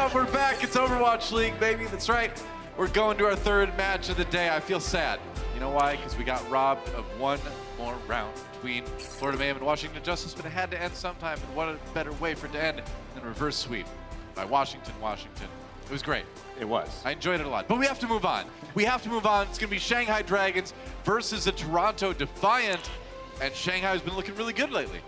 up? We're back. It's Overwatch League, baby. That's right. We're going to our third match of the day. I feel sad. You know why? Because we got robbed of one more round between Florida Mayhem and Washington Justice, but it had to end sometime. And what a better way for it to end than a reverse sweep by Washington. It was great. It was. I enjoyed it a lot. But we have to move on. It's going to be Shanghai Dragons versus the Toronto Defiant. And Shanghai's been looking really good lately.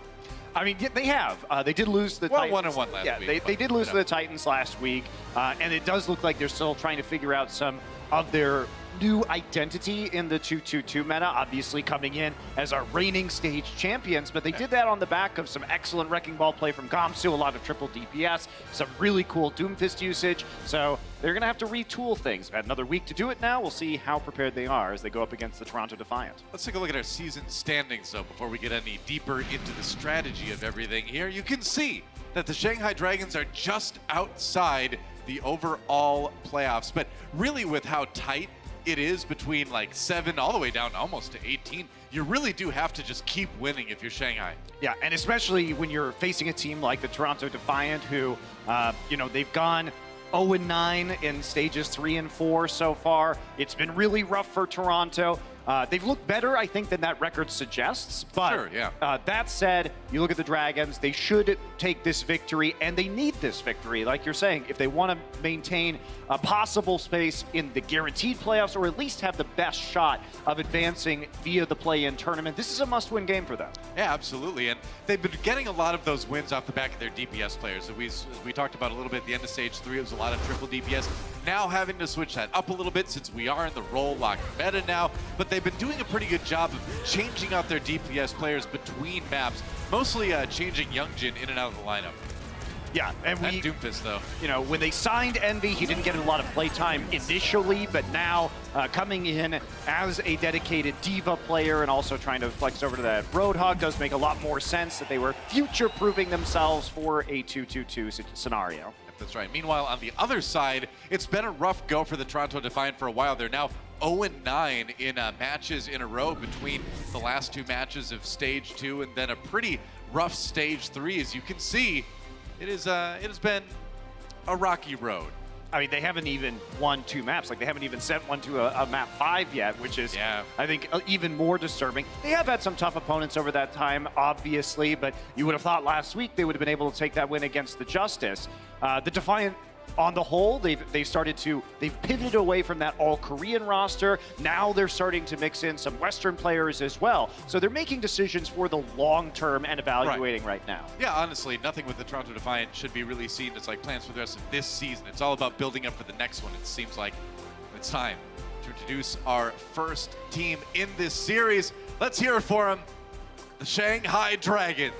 I mean, they have. They did lose the Titans. 1-1 last week. They did lose to the Titans last week. And it does look like they're still trying to figure out some of their new identity in the 2-2-2 meta, obviously coming in as our reigning stage champions, but they did that on the back of some excellent Wrecking Ball play from Gamsu, a lot of triple DPS, some really cool Doomfist usage, so they're going to have to retool things. We've had another week to do it now. We'll see how prepared they are as they go up against the Toronto Defiant. Let's take a look at our season standings, though, before we get any deeper into the strategy of everything here. You can see that the Shanghai Dragons are just outside the overall playoffs, but really with how tight it is between like 7 all the way down almost to 18, you really do have to just keep winning if you're Shanghai. Yeah, and especially when you're facing a team like the Toronto Defiant who, they've gone 0-9 in stages 3 and 4 so far. It's been really rough for Toronto. They've looked better, I think, than that record suggests. But sure, yeah. That said, you look at the Dragons, they should take this victory, and they need this victory, like you're saying, if they want to maintain a possible space in the guaranteed playoffs, or at least have the best shot of advancing via the play-in tournament. This is a must-win game for them. Yeah, absolutely. And they've been getting a lot of those wins off the back of their DPS players. So we talked about a little bit at the end of stage 3, it was a lot of triple DPS. Now having to switch that up a little bit since we are in the role lock meta now, but they've been doing a pretty good job of changing out their DPS players between maps, mostly changing Youngjin in and out of the lineup. Yeah, and that Doomfist, though. You know, when they signed Envy, he didn't get a lot of playtime initially, but now coming in as a dedicated diva player and also trying to flex over to that Roadhog does make a lot more sense that they were future-proofing themselves for a 2-2-2 scenario. That's right. Meanwhile, on the other side, it's been a rough go for the Toronto Defiant for a while. They're now 0-9 in matches in a row between the last 2 matches of Stage 2 and then a pretty rough Stage 3. As you can see, it has been a rocky road. I mean, they haven't even won 2 maps. Like, they haven't even sent one to a map 5 yet, which is, I think, even more disturbing. They have had some tough opponents over that time, obviously, but you would have thought last week they would have been able to take that win against the Justice. The Defiant, on the whole, they've pivoted away from that all-Korean roster. Now they're starting to mix in some Western players as well. So they're making decisions for the long term and evaluating right now. Yeah, honestly, nothing with the Toronto Defiant should be really seen as like plans for the rest of this season. It's all about building up for the next one. It seems like it's time to introduce our first team in this series. Let's hear it for them, the Shanghai Dragons.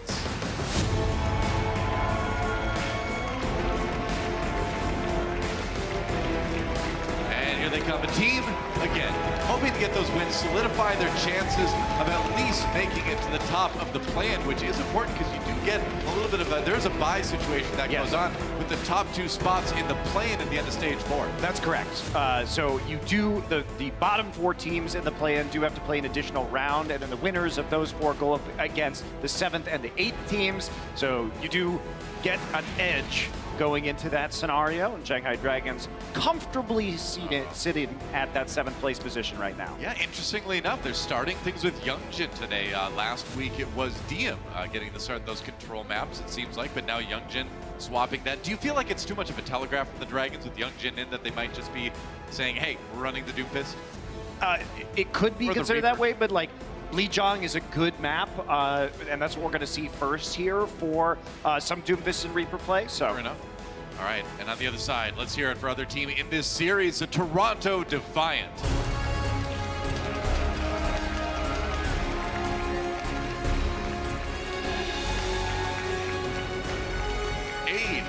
Here they come, a team, again, hoping to get those wins, solidify their chances of at least making it to the top of the play-in, which is important because you do get a little bit of there's a bye situation that goes on with the top 2 spots in the play-in at the end of stage 4. That's correct. So you do, the bottom 4 teams in the play-in do have to play an additional round, and then the winners of those 4 go up against the 7th and the 8th teams. So you do get an edge going into that scenario, and Shanghai Dragons comfortably sitting at that 7th place position right now. Yeah, interestingly enough, they're starting things with Youngjin today. Last week it was Diem getting the start of those control maps, it seems like, but now Youngjin swapping that. Do you feel like it's too much of a telegraph from the Dragons with Youngjin in, that they might just be saying, hey, we're running the Doomfist? It could be considered that way, but like, Lijiang is a good map, and that's what we're going to see first here for some Doomfist and Reaper play. So. Fair enough. All right, and on the other side, let's hear it for other team in this series, the Toronto Defiant.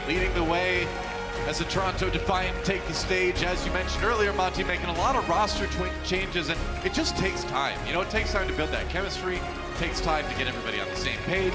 Leading the way as the Toronto Defiant take the stage. As you mentioned earlier, Monty, making a lot of roster changes, and it just takes time. You know, it takes time to build that chemistry. It takes time to get everybody on the same page.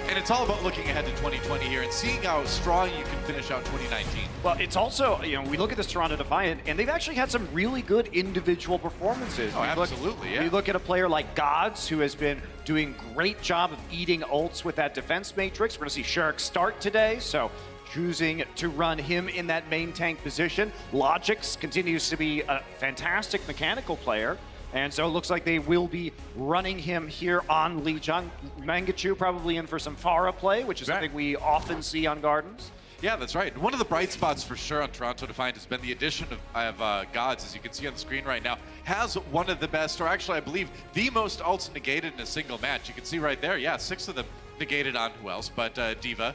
And it's all about looking ahead to 2020 here and seeing how strong you can finish out 2019. Well, it's also, you know, we look at this Toronto Defiant, and they've actually had some really good individual performances. Oh, absolutely, yeah. We look at a player like Gods, who has been doing great job of eating ults with that defense matrix. We're going to see Shurick start today, so choosing to run him in that main tank position. Logix continues to be a fantastic mechanical player. And so it looks like they will be running him here on Lijiang. Mangachu probably in for some Pharah play, which is something we often see on Gardens. Yeah, that's right. One of the bright spots for sure on Toronto Defiant has been the addition of Gods, as you can see on the screen right now. Has one of the best, or actually I believe the most ults negated in a single match. You can see right there, yeah, 6 of them negated on who else but D.Va.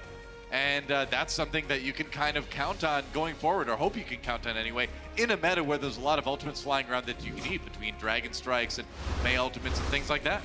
And that's something that you can kind of count on going forward, or hope you can count on anyway, in a meta where there's a lot of ultimates flying around that you can eat between Dragon Strikes and Mei ultimates and things like that.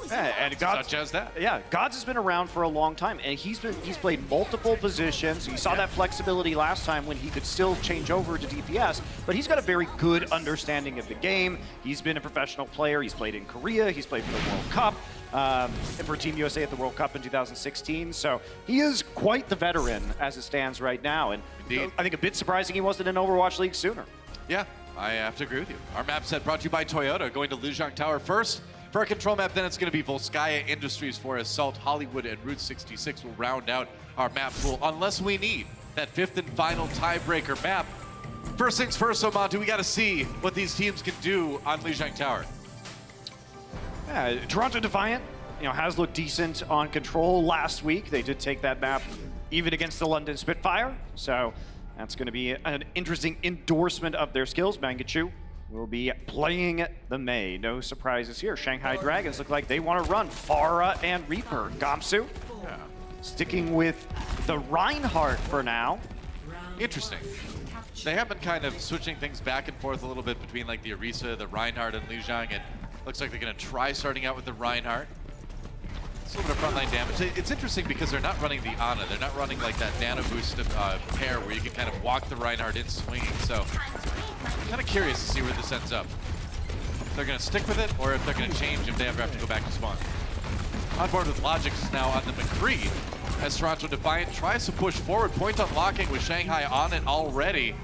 Yeah, and Gods, such as that. Yeah, Gods has been around for a long time, and he's played multiple positions. You saw that flexibility last time when he could still change over to DPS, but he's got a very good understanding of the game. He's been a professional player. He's played in Korea. He's played for the World Cup, and for Team USA at the World Cup in 2016. So he is quite the veteran as it stands right now, and Indeed. I think a bit surprising he wasn't in Overwatch League sooner. Yeah, I have to agree with you. Our map set brought to you by Toyota, going to Lijiang Tower first. For our control map, then it's going to be Volskaya Industries for Assault, Hollywood, and Route 66 will round out our map pool, unless we need that 5th and final tiebreaker map. First things first, so Monty, we got to see what these teams can do on Lijiang Tower. Yeah, Toronto Defiant, has looked decent on control last week. They did take that map even against the London Spitfire, so that's going to be an interesting endorsement of their skills. Mangachu will be playing the Mei. No surprises here. Shanghai Dragons look like they want to run Pharah and Reaper. Gamsu sticking with the Reinhardt for now. Interesting. They have been kind of switching things back and forth a little bit between like the Orisa, the Reinhardt, and Lijiang, and looks like they're going to try starting out with the Reinhardt. It's a little bit of frontline damage. It's interesting because they're not running the Ana. They're not running like that nano boost pair where you can kind of walk the Reinhardt in swinging. So I'm kind of curious to see where this ends up. If they're going to stick with it, or if they're going to change if they ever have to go back to spawn. On board with Logix now on the McCree, as Toronto Defiant tries to push forward. Point unlocking with Shanghai on it already.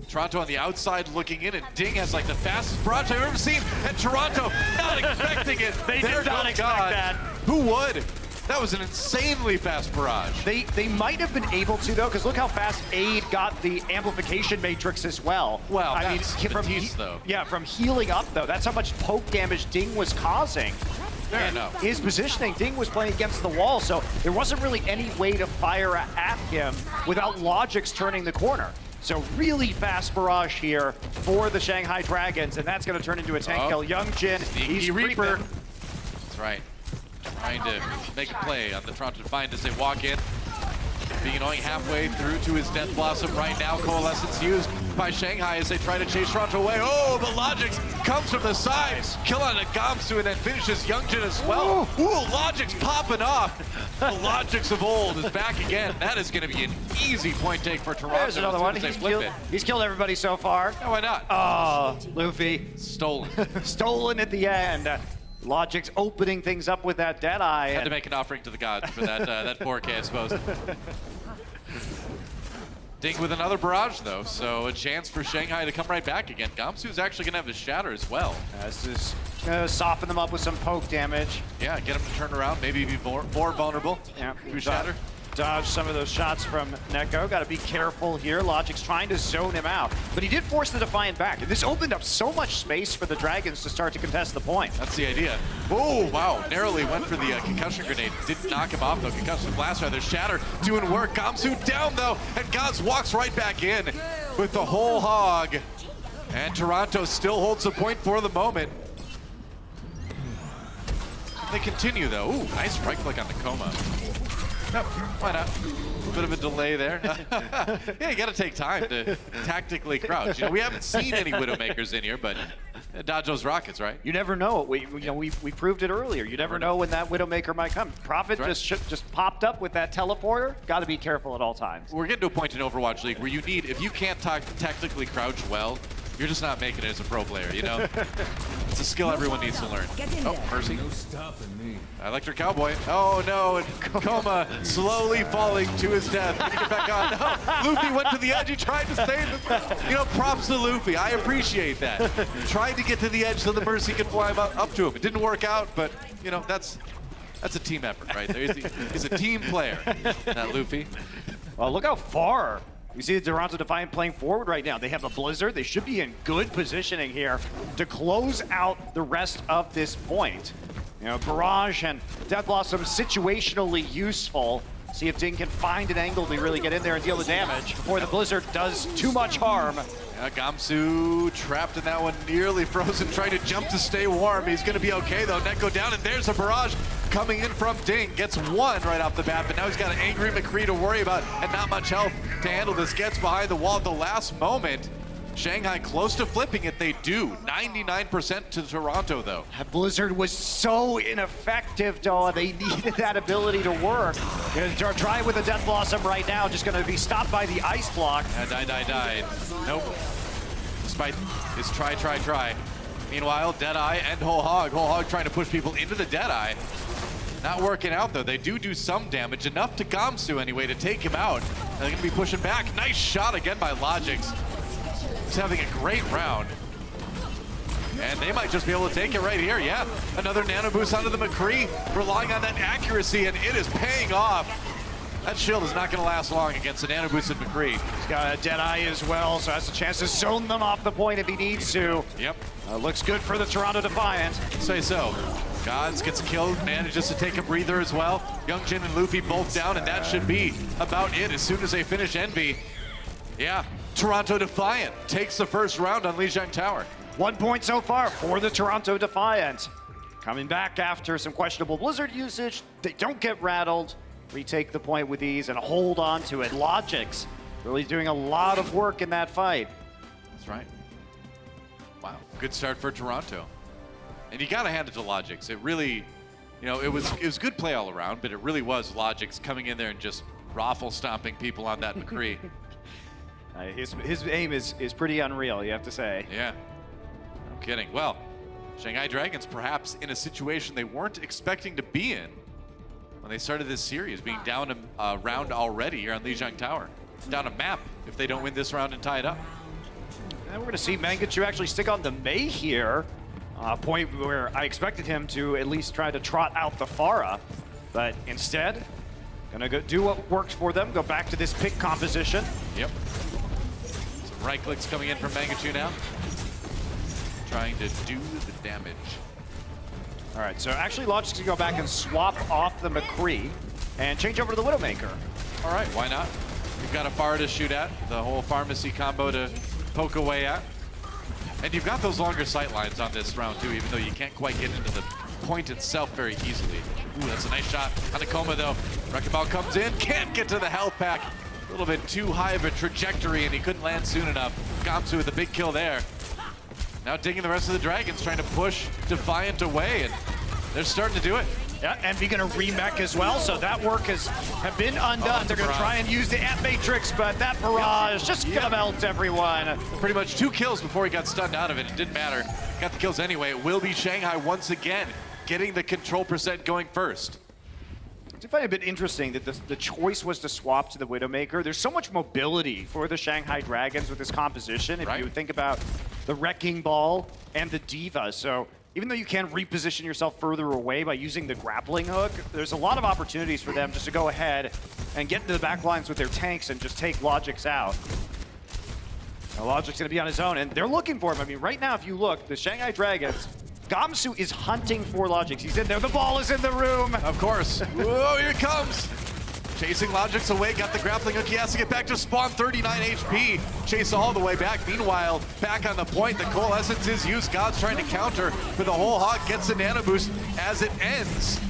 Toronto on the outside looking in, and Ding has like the fastest barrage I've ever seen, and Toronto not expecting it. They did not expect that. Who would? That was an insanely fast barrage. They might have been able to, though, because look how fast Aid got the amplification matrix as well. Well, I mean, from though. Yeah, from healing up, though. That's how much poke damage Ding was causing. Fair enough. His positioning, Ding was playing against the wall, so there wasn't really any way to fire at him without Logix turning the corner. So really fast barrage here for the Shanghai Dragons, and that's going to turn into a tank kill. Young Jin, he's Reaper. That's right. Trying to make a play on the Toronto Defiant as they walk in. Being only halfway through to his Death Blossom right now. Coalescence used by Shanghai as they try to chase Toronto away. Oh, but Logix comes from the side. Kill on a Gamsu and then finishes Youngjin as well. Ooh, Logix popping off. The Logix of old is back again. That is going to be an easy point take for Toronto. There's another one. He's killed everybody so far. No, why not? Oh, Luffy. Stolen. Stolen at the end. Logix opening things up with that Deadeye. Had to make an offering to the gods for that that 4K, I suppose. Ding with another barrage, though, so a chance for Shanghai to come right back again. Gamsu's actually going to have his shatter as well. This is going to soften them up with some poke damage. Yeah, get him to turn around, maybe be more vulnerable. Yeah, through shatter. Dodge some of those shots from Neko. Got to be careful here. Logix trying to zone him out, but he did force the Defiant back. And this opened up so much space for the Dragons to start to contest the point. That's the idea. Oh, wow. Narrowly went for the concussion grenade. Didn't knock him off, though. Concussion blast rather. Shatter doing work. Gamsu down, though, and Gods walks right back in with the whole hog. And Toronto still holds the point for the moment. They continue, though. Ooh, nice right click on the Coma. No, why not? A bit of a delay there. Yeah, you got to take time to tactically crouch. We haven't seen any Widowmakers in here, but dodge those rockets, right? You never know. We proved it earlier. You never know when that Widowmaker might come. Prophet just popped up with that teleporter. Got to be careful at all times. We're getting to a point in Overwatch League where you need, if you can't tactically crouch well, you're just not making it as a pro player, It's a skill everyone needs to learn. Oh, Mercy. No stopping me. Electric Cowboy. Oh no, and Coma slowly falling to his death. Can he get back on? No, Luffy went to the edge. He tried to save him. Props to Luffy. I appreciate that. Tried to get to the edge so the Mercy could fly up to him. It didn't work out, but that's a team effort right there. He's a team player, that Luffy. Well, look how far you see the Toronto Defiant playing forward right now. They have a Blizzard. They should be in good positioning here to close out the rest of this point. You know, Barrage and Death Blossom situationally useful. See if Ding can find an angle to really get in there and deal the damage before the Blizzard does too much harm. Yeah, Gamsu trapped in that one, nearly frozen, trying to jump to stay warm. He's going to be okay, though. Net go down, and there's a barrage coming in from Ding. Gets one right off the bat, but now he's got an angry McCree to worry about, and not much health to handle this. Gets behind the wall at the last moment. Shanghai close to flipping it. They do. 99% to Toronto, though. That Blizzard was so ineffective, though. They needed that ability to work. Gonna try with a Death Blossom right now. Just going to be stopped by the Ice Block. Died. Nope. Despite his try. Meanwhile, Deadeye and Whole Hog trying to push people into the Deadeye. Not working out, though. They do some damage. Enough to Gamsu, anyway, to take him out. And they're going to be pushing back. Nice shot again by Logix. He's having a great round. And they might just be able to take it right here. Yeah, another nano boost onto the McCree, relying on that accuracy, and it is paying off. That shield is not going to last long against the nano boosted McCree. He's got a Deadeye as well, so has a chance to zone them off the point if he needs to. Yep. Looks good for the Toronto Defiant. Say so. Gods gets killed, manages to take a breather as well. Youngjin and Luffy both down, and that should be about it as soon as they finish Envy. Yeah, Toronto Defiant takes the first round on Lijiang Tower. 1 point so far for the Toronto Defiant. Coming back after some questionable Blizzard usage, they don't get rattled, retake the point with ease and hold on to it. Logix really doing a lot of work in that fight. That's right. Wow, good start for Toronto. And you gotta hand it to Logix. It really, you know, it was good play all around, but it really was Logix coming in there and just raffle stomping people on that McCree. His aim is pretty unreal, you have to say. Yeah, no kidding. Well, Shanghai Dragons perhaps in a situation they weren't expecting to be in when they started this series, being down a round already here on Lijiang Tower. Down a map if they don't win this round and tie it up. And we're going to see Mangachu actually stick on the Mei here. A point where I expected him to at least try to trot out the Pharah, but instead, gonna go do what works for them, go back to this pick composition. Yep. Some right clicks coming in from Mangachu now. Trying to do the damage. All right, so actually Logic's gonna go back and swap off the McCree and change over to the Widowmaker. All right, why not? You've got a Pharah to shoot at, the whole pharmacy combo to poke away at. And you've got those longer sight lines on this round too, even though you can't quite get into the point itself very easily. Ooh, that's a nice shot on the Coma though. Wrecking Ball comes in, can't get to the health pack. A little bit too high of a trajectory and he couldn't land soon enough. Gamsu with a big kill there. Now digging the rest of the Dragons, trying to push Defiant away, and they're starting to do it. Yeah, Envy gonna remech as well, so that work have been undone. They're gonna try and use the Ant Matrix, but that barrage just gonna melt everyone. Pretty much 2 kills before he got stunned out of it. It didn't matter. Got the kills anyway. It will be Shanghai once again getting the control percent going first. I find it a bit interesting that the choice was to swap to the Widowmaker. There's so much mobility for the Shanghai Dragons with this composition. If you think about the Wrecking Ball and the Diva, so even though you can reposition yourself further away by using the grappling hook, there's a lot of opportunities for them just to go ahead and get into the back lines with their tanks and just take Logix out. Now, Logic's gonna be on his own, and they're looking for him. I mean, right now, if you look, the Shanghai Dragons, Gamsu is hunting for Logix. He's in there, the ball is in the room. Of course. Whoa, here it comes. Chasing Logix away, got the grappling hook. He has to get back to spawn, 39 HP. Chase all the way back. Meanwhile, back on the point, the Coalescence is used. God's trying to counter, but the whole Hog gets the nano boost as it ends.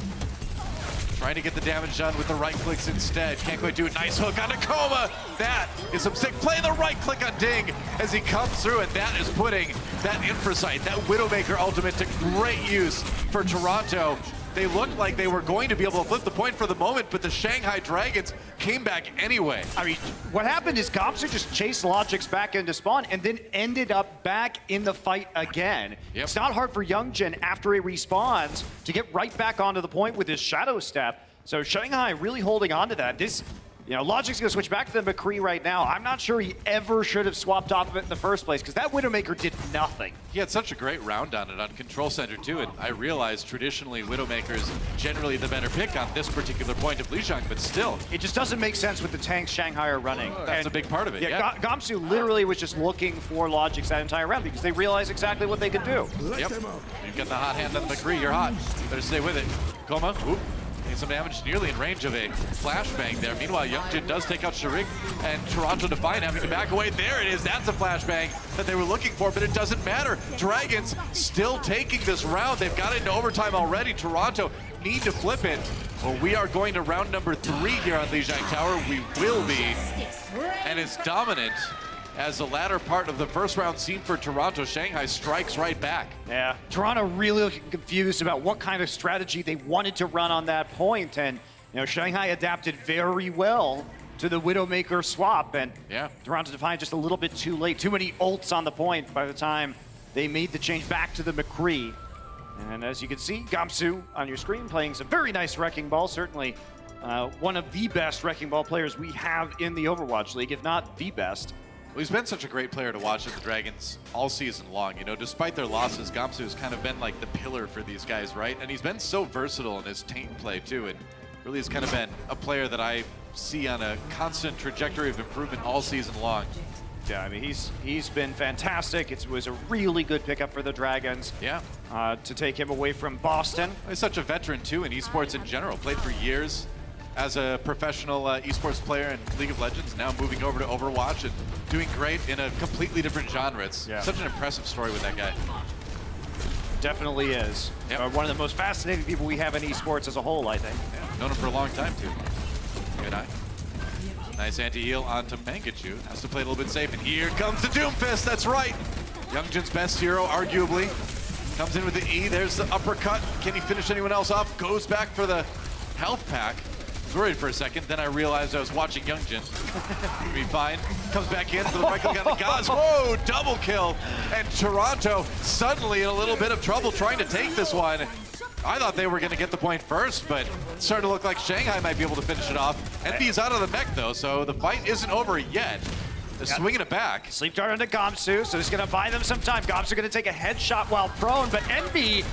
Trying to get the damage done with the right clicks instead. Can't quite do it. Nice hook on Akoma. That is some sick play. The right click on Ding as he comes through, and that is putting that Infrasight, that Widowmaker ultimate to great use for Toronto. They looked like they were going to be able to flip the point for the moment, but the Shanghai Dragons came back anyway. I mean, what happened is Gamsu just chased Logix back into spawn and then ended up back in the fight again. Yep. It's not hard for Youngjin after he respawns to get right back onto the point with his Shadow Step. So Shanghai really holding on to that. This, you know, Logic's gonna switch back to the McCree right now. I'm not sure he ever should have swapped off of it in the first place because that Widowmaker did nothing. He had such a great round on it on Control Center too, and I realized traditionally Widowmaker's generally the better pick on this particular point of Lijiang, but still. It just doesn't make sense with the tanks Shanghai are running. That's a big part of it, yeah. Gamsu literally was just looking for logics that entire round because they realized exactly what they could do. Yep, you've got the hot hand on the McCree, you're hot. Better stay with it. Koma, whoop. Some damage nearly in range of a flashbang there. Meanwhile, Youngjin does take out Sharik, and Toronto Defiant having to back away. There it is. That's a flashbang that they were looking for, but it doesn't matter. Dragons still taking this round. They've got it into overtime already. Toronto need to flip it. Well, we are going to round number 3 here on Lijiang Tower. We will be, and it's dominant. As the latter part of the first round seemed for Toronto, Shanghai strikes right back. Yeah, Toronto really looking confused about what kind of strategy they wanted to run on that point, and Shanghai adapted very well to the Widowmaker swap, and Toronto Defiant just a little bit too late. Too many ults on the point by the time they made the change back to the McCree. And as you can see, Gamsu on your screen playing some very nice Wrecking Ball, certainly one of the best Wrecking Ball players we have in the Overwatch League, if not the best. Well, he's been such a great player to watch at the Dragons all season long. Despite their losses, Gamsu has kind of been like the pillar for these guys, right? And he's been so versatile in his taint play too, and really has kind of been a player that I see on a constant trajectory of improvement all season long. Yeah, I mean, he's been fantastic. It was a really good pickup for the Dragons. Yeah. To take him away from Boston. He's such a veteran too in esports in general. Played for years as a professional esports player in League of Legends, now moving over to Overwatch and doing great in a completely different genre. It's such an impressive story with that guy. Definitely is. Yep. One of the most fascinating people we have in esports as a whole, I think. Yeah, known him for a long time too. Good eye. Nice anti-heal onto Mangachu. Has to play a little bit safe, and here comes the Doomfist, that's right! Youngjin's best hero, arguably. Comes in with the E, there's the uppercut. Can he finish anyone else off? Goes back for the health pack. I was worried for a second, then I realized I was watching Youngjin. He'll be fine. Comes back in for the right click on the Gauze. Whoa, double kill! And Toronto suddenly in a little bit of trouble trying to take this one. I thought they were going to get the point first, but it started to look like Shanghai might be able to finish it off. Envy's out of the mech, though, so the fight isn't over yet. They're swinging it back. Sleep dart onto Gamsu, so it's going to buy them some time. Gamsu going to take a headshot while prone, but Envy,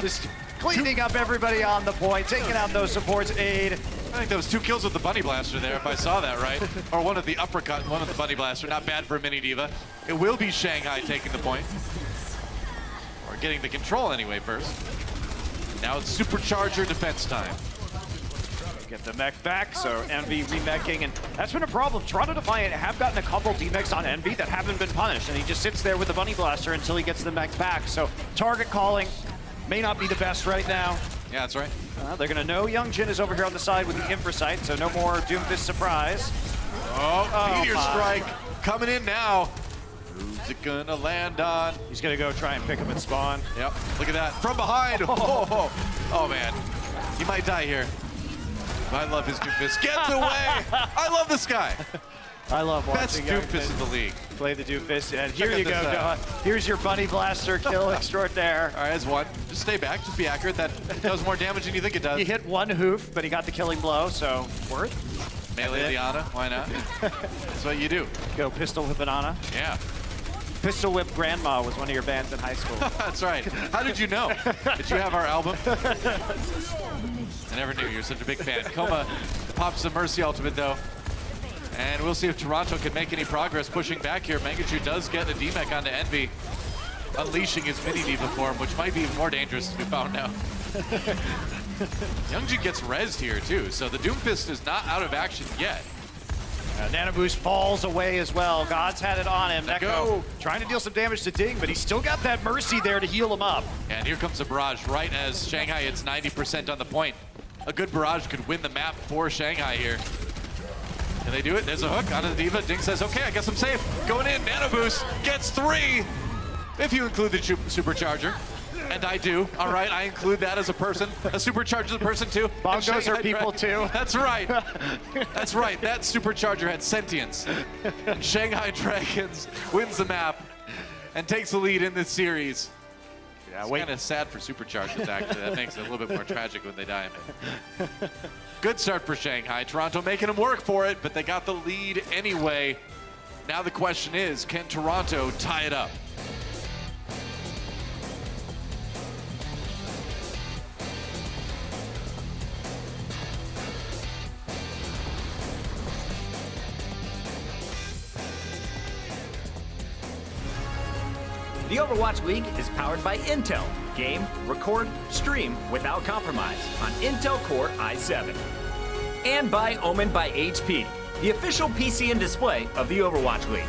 just cleaning up everybody on the point, taking out those supports aid. I think that was 2 kills with the Bunny Blaster there, if I saw that right. Or one of the uppercut, one of the Bunny Blaster. Not bad for a mini diva. It will be Shanghai taking the point. Or getting the control anyway first. Now it's Supercharger defense time. Get the mech back, so Envy remeching, and that's been a problem. Toronto Defiant have gotten a couple D-mechs on Envy that haven't been punished, and he just sits there with the Bunny Blaster until he gets the mech back. So target calling may not be the best right now. Yeah, that's right. They're going to know Youngjin is over here on the side with the Infra Sight, so no more Doomfist surprise. Oh, Meteor Strike coming in now. Who's it gonna land on? He's gonna go try and pick him at spawn. Yep, look at that, from behind. Oh man, he might die here. I love his Doomfist. Gets away! I love this guy. I love Best watching Doomfist in the league. Play the Doomfist, and here you go, Noah. Here's your Bunny Blaster kill extraordinaire. All right, as one. Just stay back, just be accurate. That does more damage than you think it does. He hit one hoof, but he got the killing blow, so worth. Melee the Ana, why not? That's what you do. Go pistol whip Ana. Yeah. Pistol Whip Grandma was one of your bands in high school. That's right. How did you know? Did you have our album? I never knew. You're such a big fan. Koma pops the Mercy ultimate, though. And we'll see if Toronto can make any progress pushing back here. Mangachu does get a D-mech onto Envy, unleashing his mini diva form, which might be even more dangerous, as we found now. Youngjin gets rezzed here, too, so the Doomfist is not out of action yet. Nano Boost falls away as well. God's had it on him. Neko trying to deal some damage to Ding, but he's still got that Mercy there to heal him up. And here comes a barrage right as Shanghai hits 90% on the point. A good barrage could win the map for Shanghai here. Can they do it? There's a hook onto the diva. Ding says, okay, I guess I'm safe. Going in, Nano Boost gets 3. If you include the Supercharger. And I do. All right, I include that as a person. A Supercharger is a person too. Bongos are people too. That's right. That's right. That Supercharger had sentience. And Shanghai Dragons wins the map and takes the lead in this series. Yeah, it's kind of sad for Superchargers, actually. That makes it a little bit more tragic when they die. Good start for Shanghai. Toronto making them work for it, but they got the lead anyway. Now the question is, can Toronto tie it up? The Overwatch League is powered by Intel. Game, record, stream without compromise on Intel Core i7. And by Omen by HP, the official PC and display of the Overwatch League.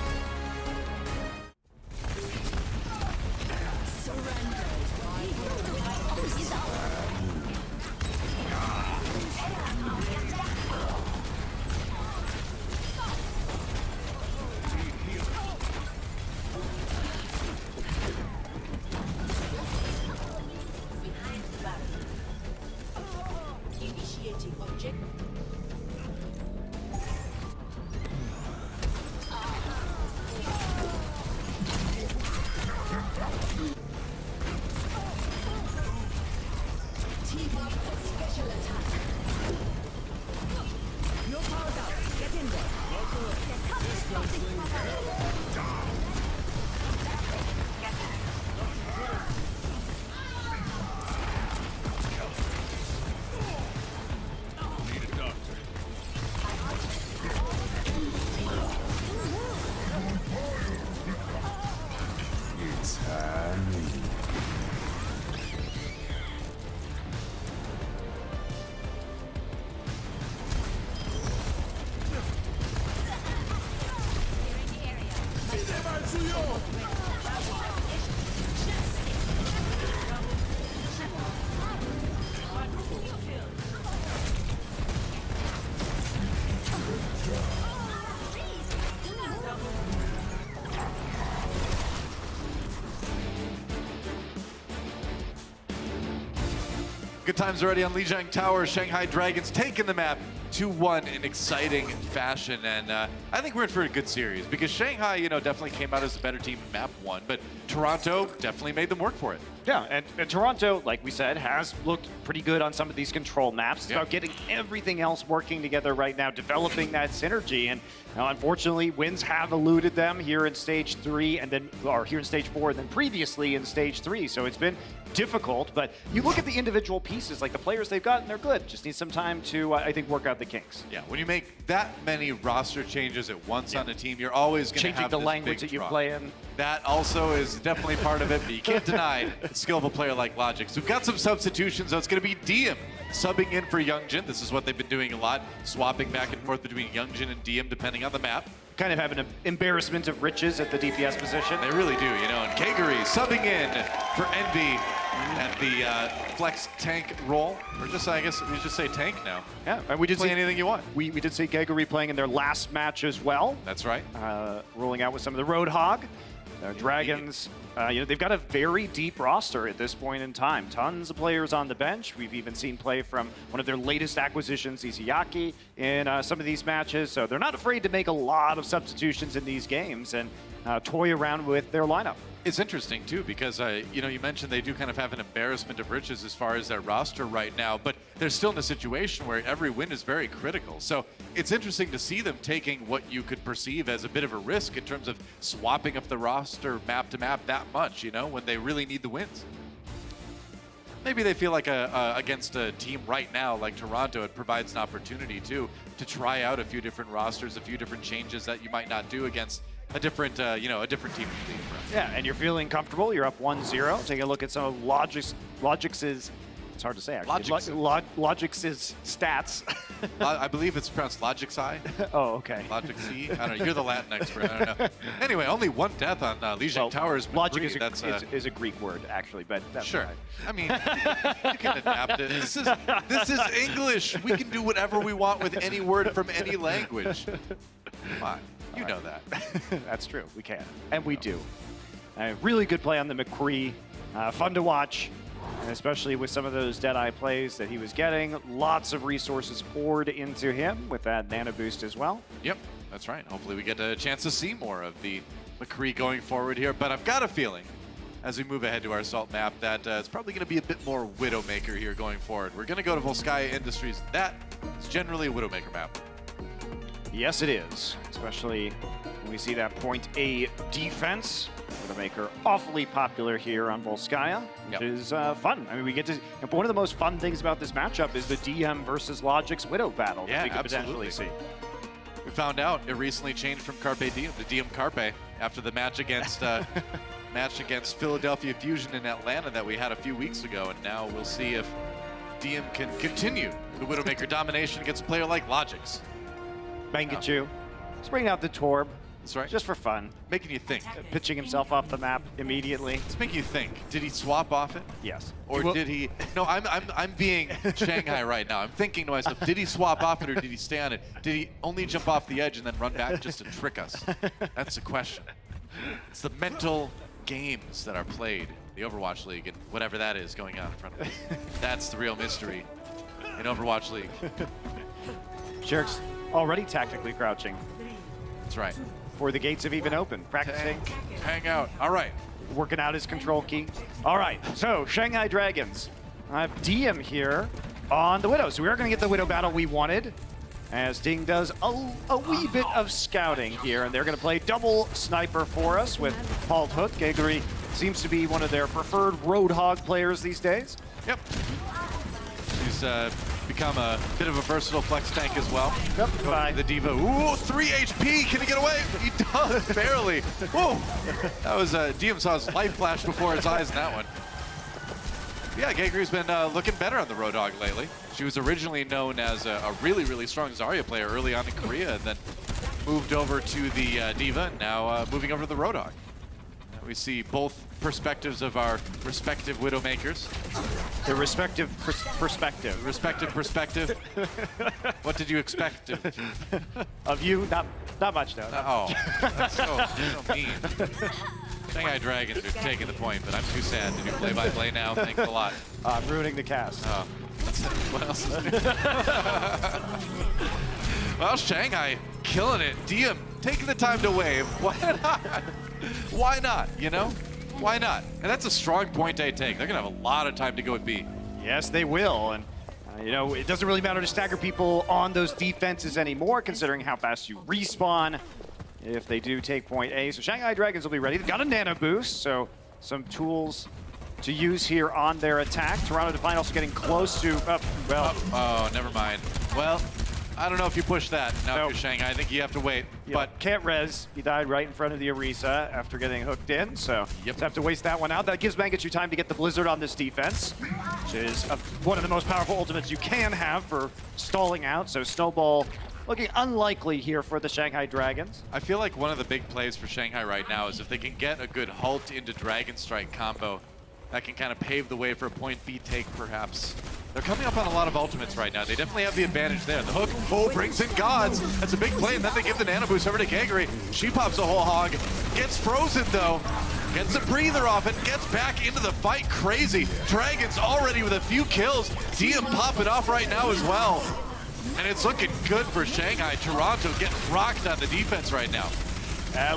Good times already on Lijiang Tower. Shanghai Dragons taking the map 2-1 in exciting fashion. And I think we're in for a good series because Shanghai, definitely came out as the better team in map 1, but Toronto definitely made them work for it. Yeah, and Toronto, like we said, has looked pretty good on some of these control maps. It's about getting everything else working together right now, developing that synergy. And unfortunately, wins have eluded them here in stage 3 and then, or here in stage 4, and then previously in stage 3. So it's been difficult, but you look at the individual pieces, like the players they've got, and they're good. Just need some time to, I think, work out the kinks. Yeah, when you make that many roster changes at once on a team, you're always going to have changing the this language big that you drop. play in. That also is definitely part of it, but you can't deny the skill of a player like Logic. So we've got some substitutions, so it's going to be Diem subbing in for Youngjin. This is what they've been doing a lot, swapping back and forth between Youngjin and Diem depending on the map. Kind of have an embarrassment of riches at the DPS position. They really do, And Kaguri subbing in for Envy at the flex tank role. Or just, I guess, we just say tank now. Yeah, and we did play see anything you want. We did see Geguri playing in their last match as well. That's right. Rolling out with some of the Roadhog. Dragons, they've got a very deep roster at this point in time. Tons of players on the bench. We've even seen play from one of their latest acquisitions, Izayaki, in some of these matches. So they're not afraid to make a lot of substitutions in these games and toy around with their lineup. It's interesting, too, because, you mentioned they do kind of have an embarrassment of riches as far as their roster right now, but they're still in a situation where every win is very critical. So it's interesting to see them taking what you could perceive as a bit of a risk in terms of swapping up the roster map to map that much, when they really need the wins. Maybe they feel like against a team right now like Toronto, it provides an opportunity, too, to try out a few different rosters, a few different changes that you might not do against a different, a different team. Yeah, and you're feeling comfortable. You're up 1-0. Take a look at some of Logic's, it's hard to say, actually. Logic's stats. I believe it's pronounced Logic's-I. Oh, okay. Logic-C? I don't know. You're the Latin expert. I don't know. Anyway, only one death on Lijiang Tower is Logic is a Greek word, actually, but that's sure. Right. I mean, you can adapt it. This is English. We can do whatever we want with any word from any language. Come on. You know that. That's true. We can. And we do. Really good play on the McCree. Fun to watch, and especially with some of those Deadeye plays that he was getting. Lots of resources poured into him with that nano boost as well. Yep, that's right. Hopefully we get a chance to see more of the McCree going forward here. But I've got a feeling, as we move ahead to our Assault map, that it's probably going to be a bit more Widowmaker here going forward. We're going to go to Volskaya Industries. That is generally a Widowmaker map. Yes, it is, especially when we see that point A defense. Widowmaker awfully popular here on Volskaya, which is fun. I mean, we get to, one of the most fun things about this matchup is the DM versus Logic's Widow battle that we could potentially see. We found out it recently changed from Carpe Diem to Diem Carpe after the match against match against Philadelphia Fusion in Atlanta that we had a few weeks ago, and now we'll see if DM can continue the Widowmaker domination against a player like Logix. Mangachu, he's bringing out the Torb. That's right. Just for fun. Making you think. Pitching himself off the map immediately. It's making you think. Did he swap off it? Yes. Or did he? No, I'm being Shanghai right now. I'm thinking to myself, did he swap off it or did he stay on it? Did he only jump off the edge and then run back just to trick us? That's the question. It's the mental games that are played, the Overwatch League, and whatever that is going on in front of us. That's the real mystery in Overwatch League. Shirk's already tactically crouching. That's right. Before the gates have even opened, practicing. Hang out. All right. Working out his control key. All right, so Shanghai Dragons. I have DM here on the Widow. So we are going to get the Widow battle we wanted, as Ding does a wee bit of scouting here, and they're going to play double sniper for us with Halt Hook. Geguri seems to be one of their preferred Roadhog players these days. Yep. He's become a bit of a versatile flex tank as well. Yep. Bye. The Diva. Ooh, 3 HP. Can he get away? He does, barely. Whoa. That was, DM saw his life flash before his eyes in that one. Yeah, Geguri's been looking better on the Roadhog lately. She was originally known as a really, really strong Zarya player early on in Korea, and then moved over to the Diva, now moving over to the Roadhog. We see both perspectives of our respective Widowmakers. Their respective perspective. Respective perspective. What did you expect? Of you? Not much, no. Oh, that's so mean. Shanghai Dragons are taking the point, but I'm too sad to do play-by-play now. Thanks a lot. I'm ruining the cast. Oh, what else is new? Well, Shanghai killing it. DM taking the time to wave. Why not? Why not, you know? Why not? And that's a strong point I take. They're going to have a lot of time to go with B. Yes, they will. And, you know, it doesn't really matter to stagger people on those defenses anymore, considering how fast you respawn if they do take point A. So Shanghai Dragons will be ready. They've got a nano boost, so some tools to use here on their attack. Toronto Defiant also getting close to, oh, never mind. Well, I don't know if you push that now, Nope. because Shanghai, I think you have to wait. Yeah, But can't res. He died right in front of the Orisa after getting hooked in, so Yep. have to waste that one out. That gives Mangachu time to get the Blizzard on this defense, which is one of the most powerful ultimates you can have for stalling out. So Snowball looking unlikely here for the Shanghai Dragons. I feel like one of the big plays for Shanghai right now is if they can get a good Halt into Dragon Strike combo, that can kind of pave the way for a point B take, perhaps. They're coming up on a lot of ultimates right now. They definitely have the advantage there. The hook, brings in Gods. That's a big play, and then they give the nano boost over to Geguri. She pops a whole hog, gets frozen though, gets a breather off it, gets back into the fight. Crazy. Dragons already with a few kills. DM popping off right now as well. And it's looking good for Shanghai. Toronto getting rocked on the defense right now.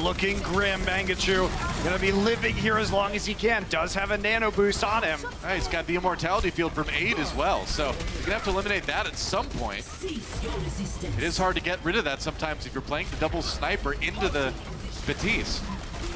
Looking grim, Mangachu. Gonna be living here as long as he can. Does have a nano boost on him. He's got the immortality field from 8 as well, so you're gonna have to eliminate that at some point. It is hard to get rid of that sometimes if you're playing the double sniper into the Batiste.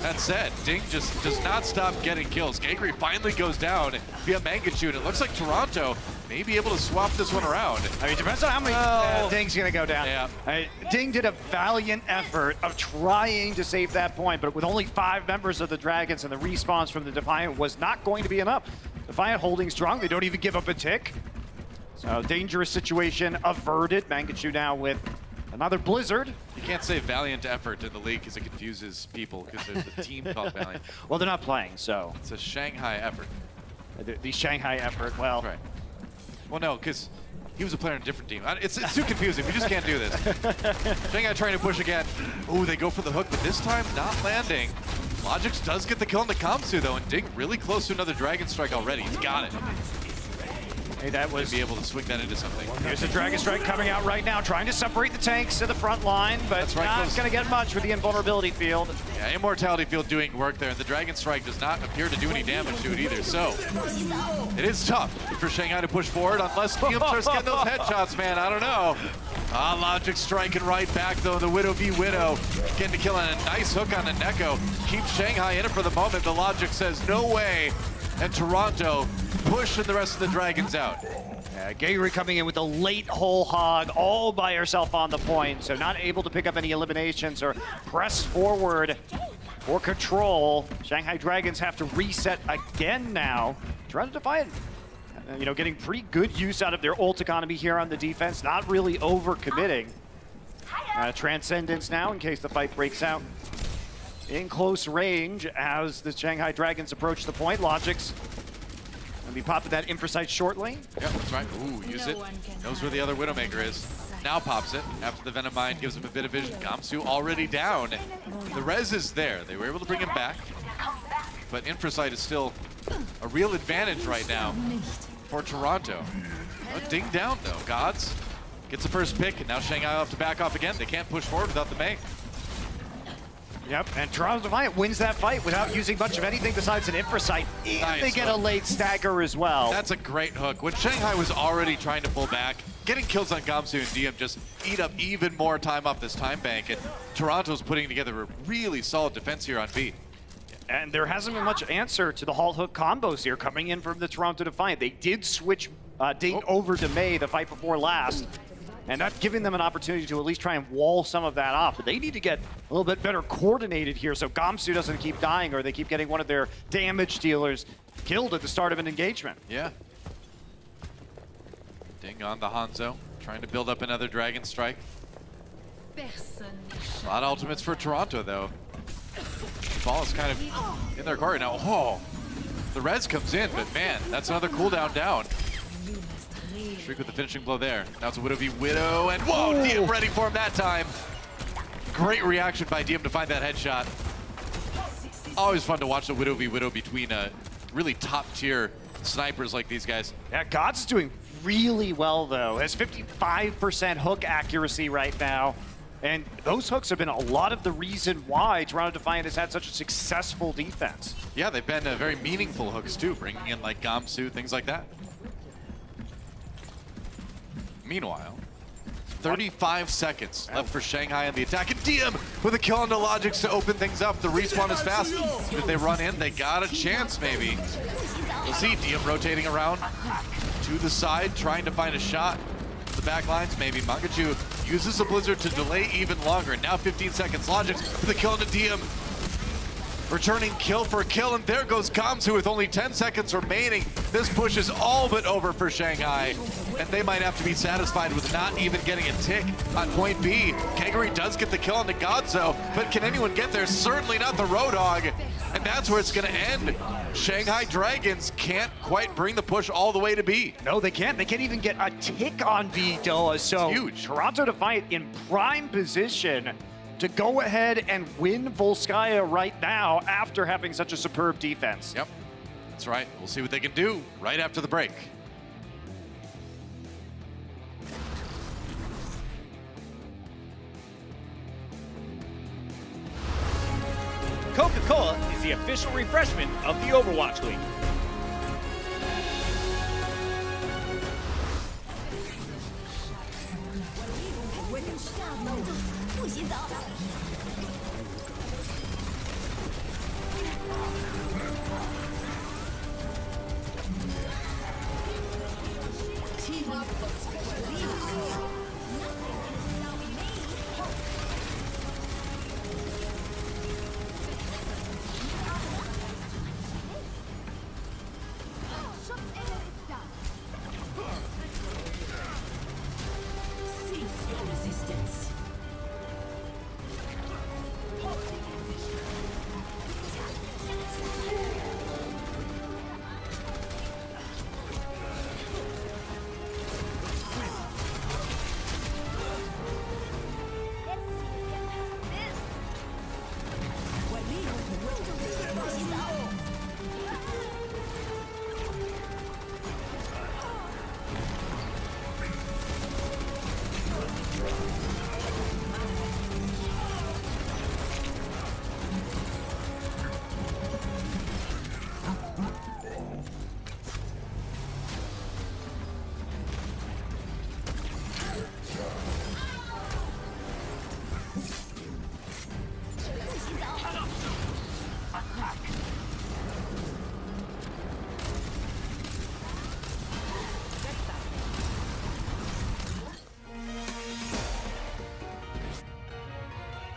That said, Ding just does not stop getting kills. Geguri finally goes down via Mangachu, and it looks like Toronto may be able to swap this one around. I mean, depends on how many Ding's gonna go down. Yeah. Ding did a valiant effort of trying to save that point, but with only 5 members of the Dragons and the respawns from the Defiant was not going to be enough. Defiant holding strong. They don't even give up a tick. So dangerous situation averted. Mangachu now with another Blizzard. You can't say valiant effort in the league because it confuses people because there's a team called Valiant. Well, they're not playing, so. It's a Shanghai effort. The Shanghai effort, well. Right. Well, no, because he was a player on a different team. It's too confusing. We just can't do this. Shanghai trying to push again. Ooh, they go for the hook, but this time not landing. Logix does get the kill on the Kamsu, though, and Ding really close to another Dragon Strike already. He's got it. Hey, that was... be able to swing that into something. Here's a Dragon Strike coming out right now, trying to separate the tanks to the front line, but That's right, not going to get much with the invulnerability field. Yeah, Immortality Field doing work there, and the Dragon Strike does not appear to do any damage to it either, so it is tough for Shanghai to push forward unless DM starts getting those headshots, man. I don't know. Logic striking right back, though. The Widow v Widow getting to kill on a nice hook on a Neko. Keeps Shanghai in it for the moment. The Logic says no way, and Toronto pushing the rest of the Dragons out. Geguri coming in with a late whole hog all by herself on the point, so not able to pick up any eliminations or press forward for control. Shanghai Dragons have to reset again now. Toronto Defiant, getting pretty good use out of their ult economy here on the defense, not really over-committing. Transcendence now in case the fight breaks out. In close range as the Shanghai Dragons approach the point. Logic's gonna be popping that Imprecise shortly. Yeah, that's right. Ooh, use it. Knows where the other Widowmaker is. Now pops it after the Venom Mine gives him a bit of vision. Gamsu already down. The res is there. They were able to bring him back. But Infrasight is still a real advantage right now for Toronto. Ding down though. Gods gets the first pick, and now Shanghai will have to back off again. They can't push forward without the Mei. Yep, and Toronto Defiant wins that fight without using much of anything besides an Infrasight. And nice they get a late stagger as well. That's a great hook. When Shanghai was already trying to pull back, getting kills on Gamsu and DM just eat up even more time off this time bank, and Toronto's putting together a really solid defense here on B. And there hasn't been much answer to the Halt Hook combos here coming in from the Toronto Defiant. They did switch Ding over to Mei the fight before last, and that's giving them an opportunity to at least try and wall some of that off. But they need to get a little bit better coordinated here so Gamsu doesn't keep dying or they keep getting one of their damage dealers killed at the start of an engagement. Yeah. Ding on the Hanzo, trying to build up another Dragon Strike. A lot of ultimates for Toronto, though. The ball is kind of in their court now. Oh, the res comes in, but man, that's another cooldown down. Shriek with the finishing blow there. Now it's a Widow v Widow, and whoa, Diem ready for him that time. Great reaction by Diem to find that headshot. Always fun to watch the Widow v Widow between really top-tier snipers like these guys. Yeah, Gods is doing really well, though. Has 55% hook accuracy right now. And those hooks have been a lot of the reason why Toronto Defiant has had such a successful defense. Yeah, they've been very meaningful hooks, too, bringing in like Gamsu, things like that. Meanwhile, 35 seconds left for Shanghai on the attack, and Diem with a kill on the Logics to open things up. The respawn is fast. If they run in, they got a chance, maybe. We'll see Diem rotating around to the side, trying to find a shot. The back lines, maybe. Mangachu uses the Blizzard to delay even longer. Now 15 seconds. Logics with a kill on the Diem. Returning kill for a kill, and there goes Gamsu with only 10 seconds remaining. This push is all but over for Shanghai, and they might have to be satisfied with not even getting a tick on point B. Keguri does get the kill on the Godzo, but can anyone get there? Certainly not the Roadhog, and that's where it's gonna end. Shanghai Dragons can't quite bring the push all the way to B. No, they can't. They can't even get a tick on B, Doa. So it's huge. Toronto Defiant in prime position to go ahead and win Volskaya right now after having such a superb defense. Yep, that's right. We'll see what they can do right after the break. Coca-Cola is the official refreshment of the Overwatch League.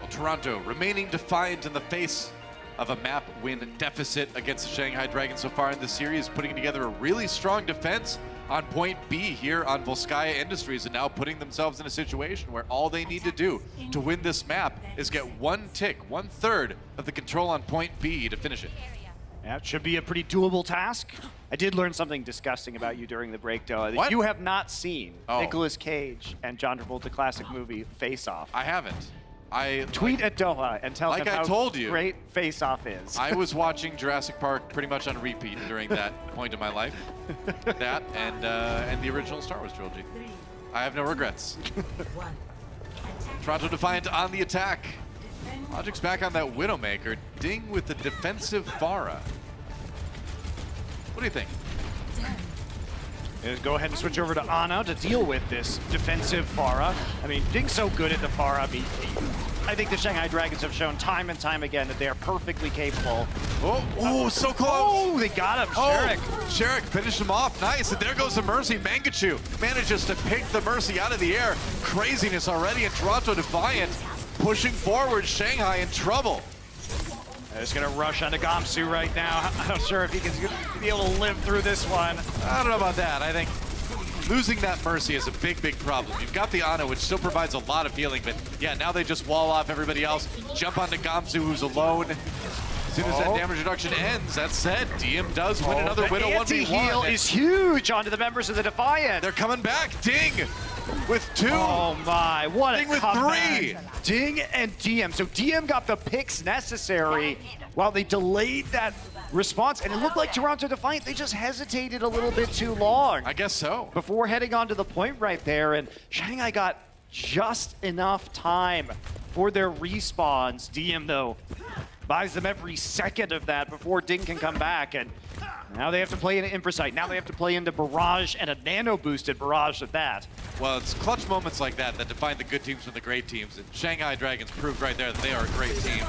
Toronto remaining defiant in the face of a map win deficit against the Shanghai Dragons so far in the series, putting together a really strong defense on point B here on Volskaya Industries, and now putting themselves in a situation where all they need to do to win this map is get one tick, 1/3 of the control on point B to finish it. Yeah, it should be a pretty doable task. I did learn something disgusting about you during the break, though. What? You have not seen Oh. Nicolas Cage and John Travolta classic movie Face Off. I haven't. I Tweet at Doha and tell like him I how told you. great Face Off is. I was watching Jurassic Park pretty much on repeat during that point in my life. That and the original Star Wars trilogy. I have no regrets. Toronto Defiant on the attack. Logic's back on that Widowmaker. Ding with the defensive Pharah. What do you think? Go ahead and switch over to Ana to deal with this defensive Pharah. I mean, Ding's so good at the Pharah. I think the Shanghai Dragons have shown time and time again that they are perfectly capable. Oh, so close. Oh, they got him, Sherrick. Sherrick finished him off. Nice. And there goes the Mercy. Mangachu manages to pick the Mercy out of the air. Craziness already in Toronto Defiant. Pushing forward, Shanghai in trouble. They're just going to rush onto Gamsu right now. I'm not sure if he can be able to live through this one. I don't know about that. I think losing that Mercy is a big, big problem. You've got the Ana, which still provides a lot of healing, but yeah, now they just wall off everybody else, jump onto Gamsu, who's alone. As soon as that damage reduction ends, that said, DM does win another Widow 1v1. The anti-heal is huge onto the members of the Defiant. They're coming back. Ding with 2. Oh my, what Ding a with comeback. 3. Ding and DM. So DM got the picks necessary while they delayed that response. And it looked like Toronto Defiant, they just hesitated a little bit too long. I guess so. Before heading on to the point right there. And Shanghai got just enough time for their respawns. DM, though, buys them every second of that before Ding can come back. And now they have to play into Imprecite. Now they have to play into Barrage and a nano-boosted Barrage at that. Well, it's clutch moments like that that define the good teams from the great teams. And Shanghai Dragons proved right there that they are a great team.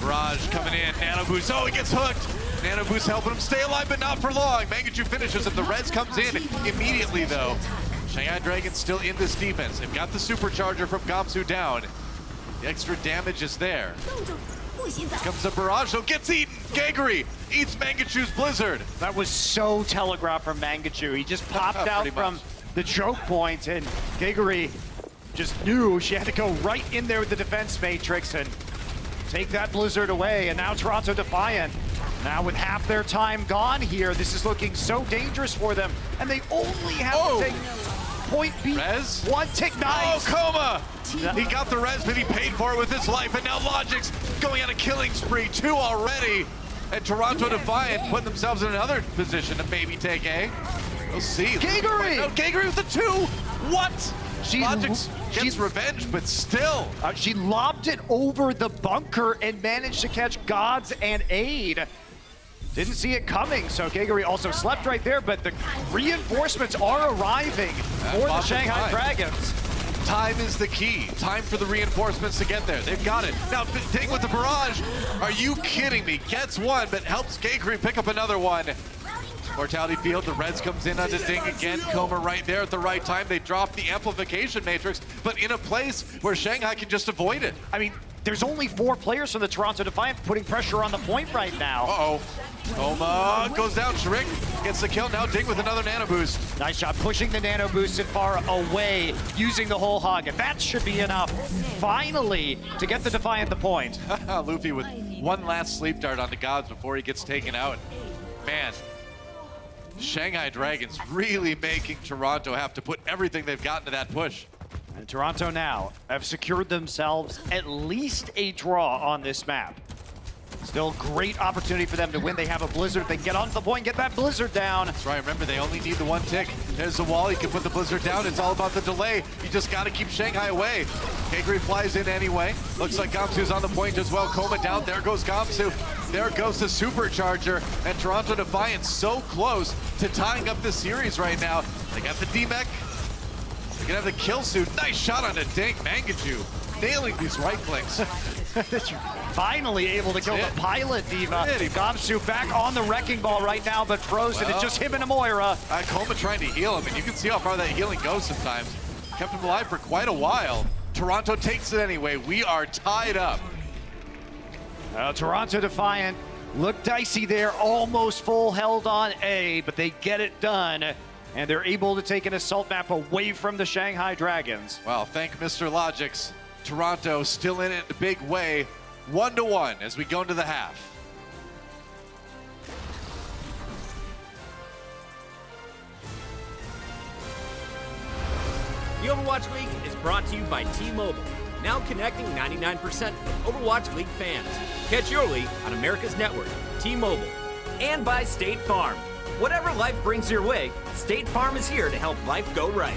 Barrage coming in, Nano Boost. Oh, he gets hooked. Nano Boost helping him stay alive, but not for long. Mangachu finishes it. The Reds comes in immediately, though. Shanghai Dragons still in this defense. They've got the supercharger from Gamsu down. The extra damage is there. Here comes the Barrage, so gets eaten. Geguri eats Mangachu's Blizzard. That was so telegraphed from Mangachu. He just popped out from the choke point, and Geguri just knew she had to go right in there with the defense matrix and take that Blizzard away. And now Toronto Defiant, now with half their time gone here, this is looking so dangerous for them, and they only have to take point B. Res? One tick, nice. Oh, Coma! He got the res, but he paid for it with his life, and now Logic's going on a killing spree. 2 already, and Toronto Defiant put themselves in another position to maybe take A. We'll see. Geguri! No, Geguri with the 2! What? Logic gets revenge, but still. She lobbed it over the bunker and managed to catch Gods and Aid. Didn't see it coming, so Geguri also slept right there, but the reinforcements are arriving for the Shanghai Dragons. Time is the key. Time for the reinforcements to get there. They've got it. Now, Ding with the Barrage. Are you kidding me? Gets one, but helps Geguri pick up another one. Mortality Field, the Reds comes in onto Ding again. Coma right there at the right time. They drop the amplification matrix, but in a place where Shanghai can just avoid it. I mean, there's only 4 players from the Toronto Defiant putting pressure on the point right now. Uh-oh. Coma goes down. Shriek gets the kill. Now Ding with another nano boost. Nice job pushing the nano boosted far away, using the whole hog. And that should be enough, finally, to get the Defiant the point. Luffy with one last sleep dart on the Gods before he gets taken out. Man, Shanghai Dragons really making Toronto have to put everything they've got into that push. And Toronto now have secured themselves at least a draw on this map. Still great opportunity for them to win. They have a Blizzard. They can get onto the point, get that Blizzard down. That's right. Remember, they only need the 1 tick. There's the wall. You can put the Blizzard down. It's all about the delay. You just got to keep Shanghai away. Geguri flies in anyway. Looks like Gamsu's on the point as well. Coma down. There goes Gamsu. There goes the supercharger. And Toronto Defiant so close to tying up this series right now. They got the D-Mech. They can have the kill suit. Nice shot on the Ding. Mangachu nailing these right clicks. Finally able to kill the pilot Diva. Gamsu back on the wrecking ball right now, but frozen. It's just him and a Moira. Coma trying to heal him, and you can see how far that healing goes sometimes. Kept him alive for quite a while. Toronto takes it anyway. We are tied up. Toronto Defiant looked dicey there, almost full held on A, but they get it done, and they're able to take an assault map away from the Shanghai Dragons. Well, thank Mr. Logix. Toronto still in it in a big way, 1-1 as we go into the half. The Overwatch League is brought to you by T-Mobile, now connecting 99% of Overwatch League fans. Catch your league on America's network, T-Mobile. And by State Farm. Whatever life brings your way, State Farm is here to help life go right.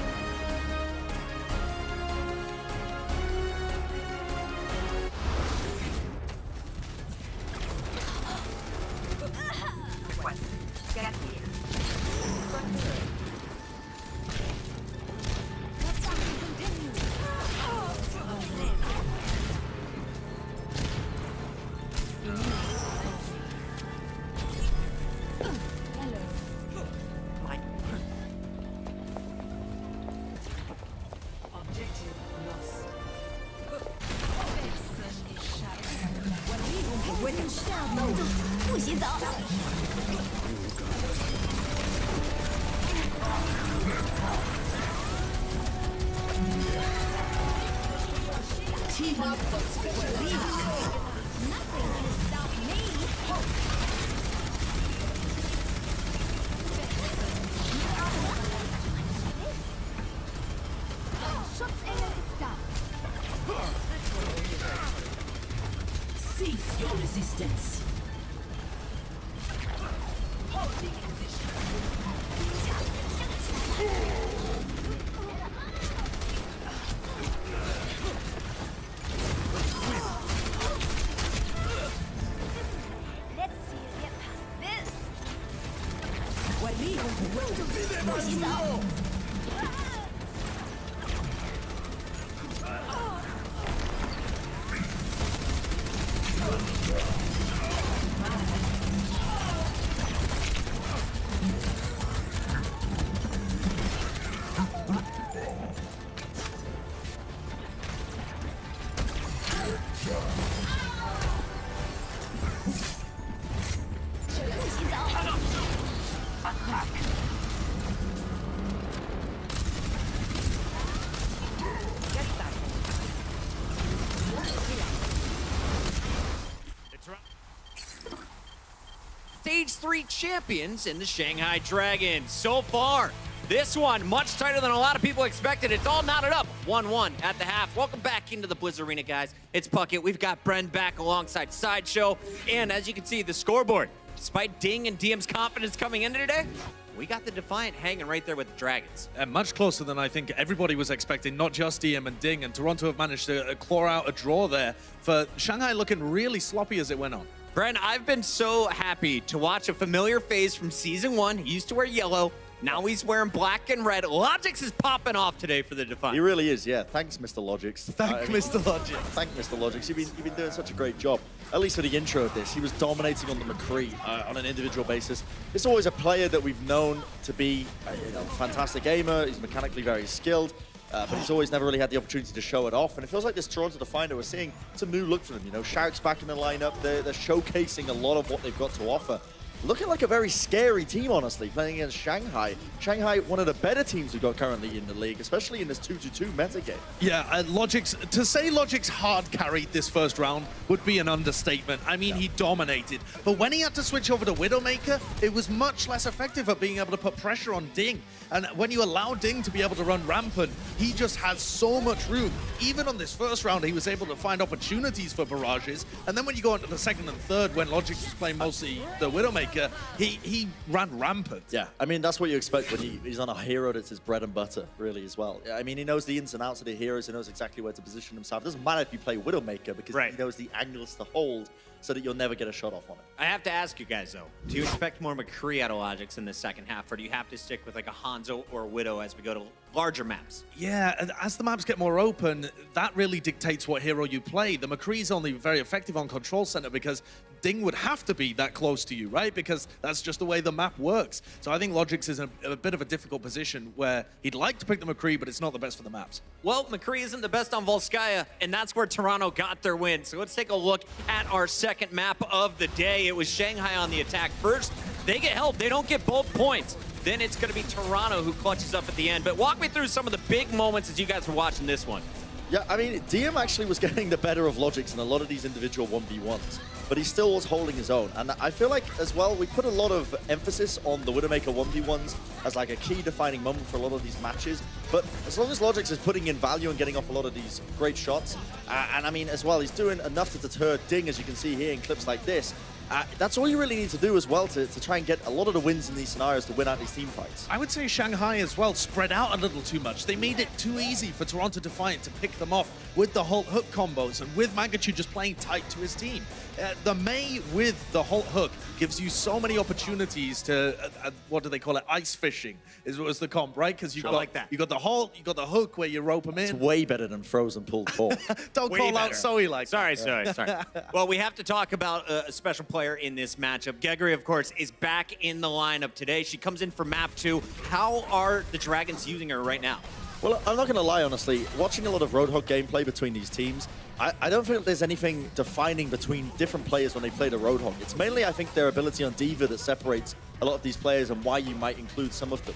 Cease your resistance. Let's see you get past this. Stage 3 champions in the Shanghai Dragons. So far, this one much tighter than a lot of people expected. It's all knotted up, 1-1 at the half. Welcome back into the Blizz Arena, guys. It's Puckett. We've got Bren back alongside Sideshow. And as you can see, the scoreboard, despite Ding and DM's confidence coming into today, we got the Defiant hanging right there with the Dragons. And much closer than I think everybody was expecting, not just DM and Ding. And Toronto have managed to claw out a draw there for Shanghai looking really sloppy as it went on. Bren, I've been so happy to watch a familiar face from Season 1. He used to wear yellow. Now he's wearing black and red. Logix is popping off today for the Defiant. He really is, yeah. Thanks, Mr. Logix. Thank Mr. Logix. Thank Mr. Logix. You've been doing such a great job. At least for the intro of this, he was dominating on the McCree on an individual basis. It's always a player that we've known to be a fantastic aimer. He's mechanically very skilled. But he's always never really had the opportunity to show it off. And it feels like this Toronto Defiant we're seeing, it's a new look for them. You know, Shout's back in the lineup. They're showcasing a lot of what they've got to offer. Looking like a very scary team, honestly, playing against Shanghai. Shanghai, one of the better teams we've got currently in the league, especially in this 2-2-2 metagame. Yeah, Logix, to say Logix hard carried this first round would be an understatement. I mean, he dominated. But when he had to switch over to Widowmaker, it was much less effective at being able to put pressure on Ding. And when you allow Ding to be able to run rampant, he just has so much room. Even on this first round, he was able to find opportunities for barrages. And then when you go into the second and third, when Logix was playing mostly the Widowmaker, he ran rampant. Yeah, I mean, that's what you expect when he's on a hero that's his bread and butter, really, as well. I mean, he knows the ins and outs of the heroes. He knows exactly where to position himself. It doesn't matter if you play Widowmaker because he knows the angles to hold so that you'll never get a shot off on it. I have to ask you guys, though, do you expect more McCree out of Logix in the second half, or do you have to stick with like a Hanzo or a Widow as we go to larger maps? Yeah, and as the maps get more open, that really dictates what hero you play. The McCree's only very effective on Control Center because Ding would have to be that close to you, right? Because that's just the way the map works. So I think Logic's is in a bit of a difficult position where he'd like to pick the McCree, but it's not the best for the maps. Well, McCree isn't the best on Volskaya, and that's where Toronto got their win. So let's take a look at our second map of the day. It was Shanghai on the attack first. They get help. They don't get both points. Then it's going to be Toronto who clutches up at the end. But walk me through some of the big moments as you guys were watching this one. Yeah, I mean, DM actually was getting the better of Logic's in a lot of these individual 1v1s, but he still was holding his own. And I feel like, as well, we put a lot of emphasis on the Widowmaker 1v1s as like a key defining moment for a lot of these matches. But as long as Logic's is putting in value and getting off a lot of these great shots, and I mean, as well, he's doing enough to deter Ding, as you can see here in clips like this. That's all you really need to do as well to try and get a lot of the wins in these scenarios to win out these team fights. I would say Shanghai as well spread out a little too much. They made it too easy for Toronto Defiant to pick them off with the Halt Hook combos and with Magnitude just playing tight to his team. The Mei with the Halt Hook gives you so many opportunities to, what do they call it? Ice fishing was the comp, right? Because you got the Halt, you got the Hook where you rope them in. It's way better than Frozen Pulled Pork. Don't Way call better. out Zoe like Sorry. Well, we have to talk about a special player in this matchup. Gegri, of course, is back in the lineup today. She comes in for map 2. How are the Dragons using her right now? Well, I'm not going to lie, honestly. Watching a lot of Roadhog gameplay between these teams, I don't feel there's anything defining between different players when they play the Roadhog. It's mainly, I think, their ability on D.Va that separates a lot of these players and why you might include some of them.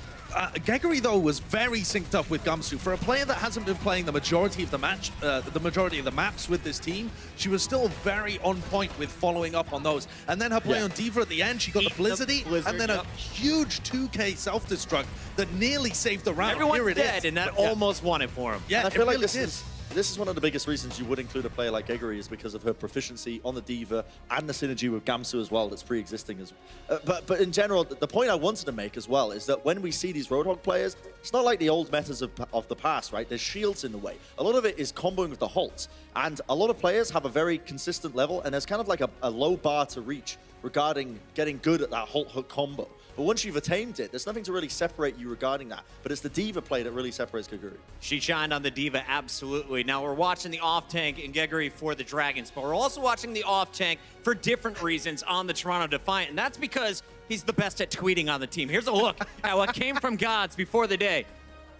Gegri, though, was very synced up with Gamsu. For a player that hasn't been playing the majority of the match, the majority of the maps with this team, she was still very on point with following up on those. And then her play on D.Va at the end, she got the Blizzardy, and then a huge 2K self-destruct that nearly saved the round. Everyone's Here it dead, is. and that almost won it for him. Yeah, And I feel it like really this is one of the biggest reasons you would include a player like Gegri is because of her proficiency on the D.Va and the synergy with Gamsu as well that's pre-existing. But in general, the point I wanted to make as well is that when we see these Roadhog players, it's not like the old metas of the past, right? There's shields in the way. A lot of it is comboing with the halts. And a lot of players have a very consistent level, and there's kind of like a low bar to reach regarding getting good at that halt hook combo. But once you've attained it, there's nothing to really separate you regarding that. But it's the D.Va play that really separates Gegri. She shined on the D.Va, absolutely. Now we're watching the off-tank in Gegri for the Dragons, but we're also watching the off-tank for different reasons on the Toronto Defiant, and that's because he's the best at tweeting on the team. Here's a look at what came from Gods before the day.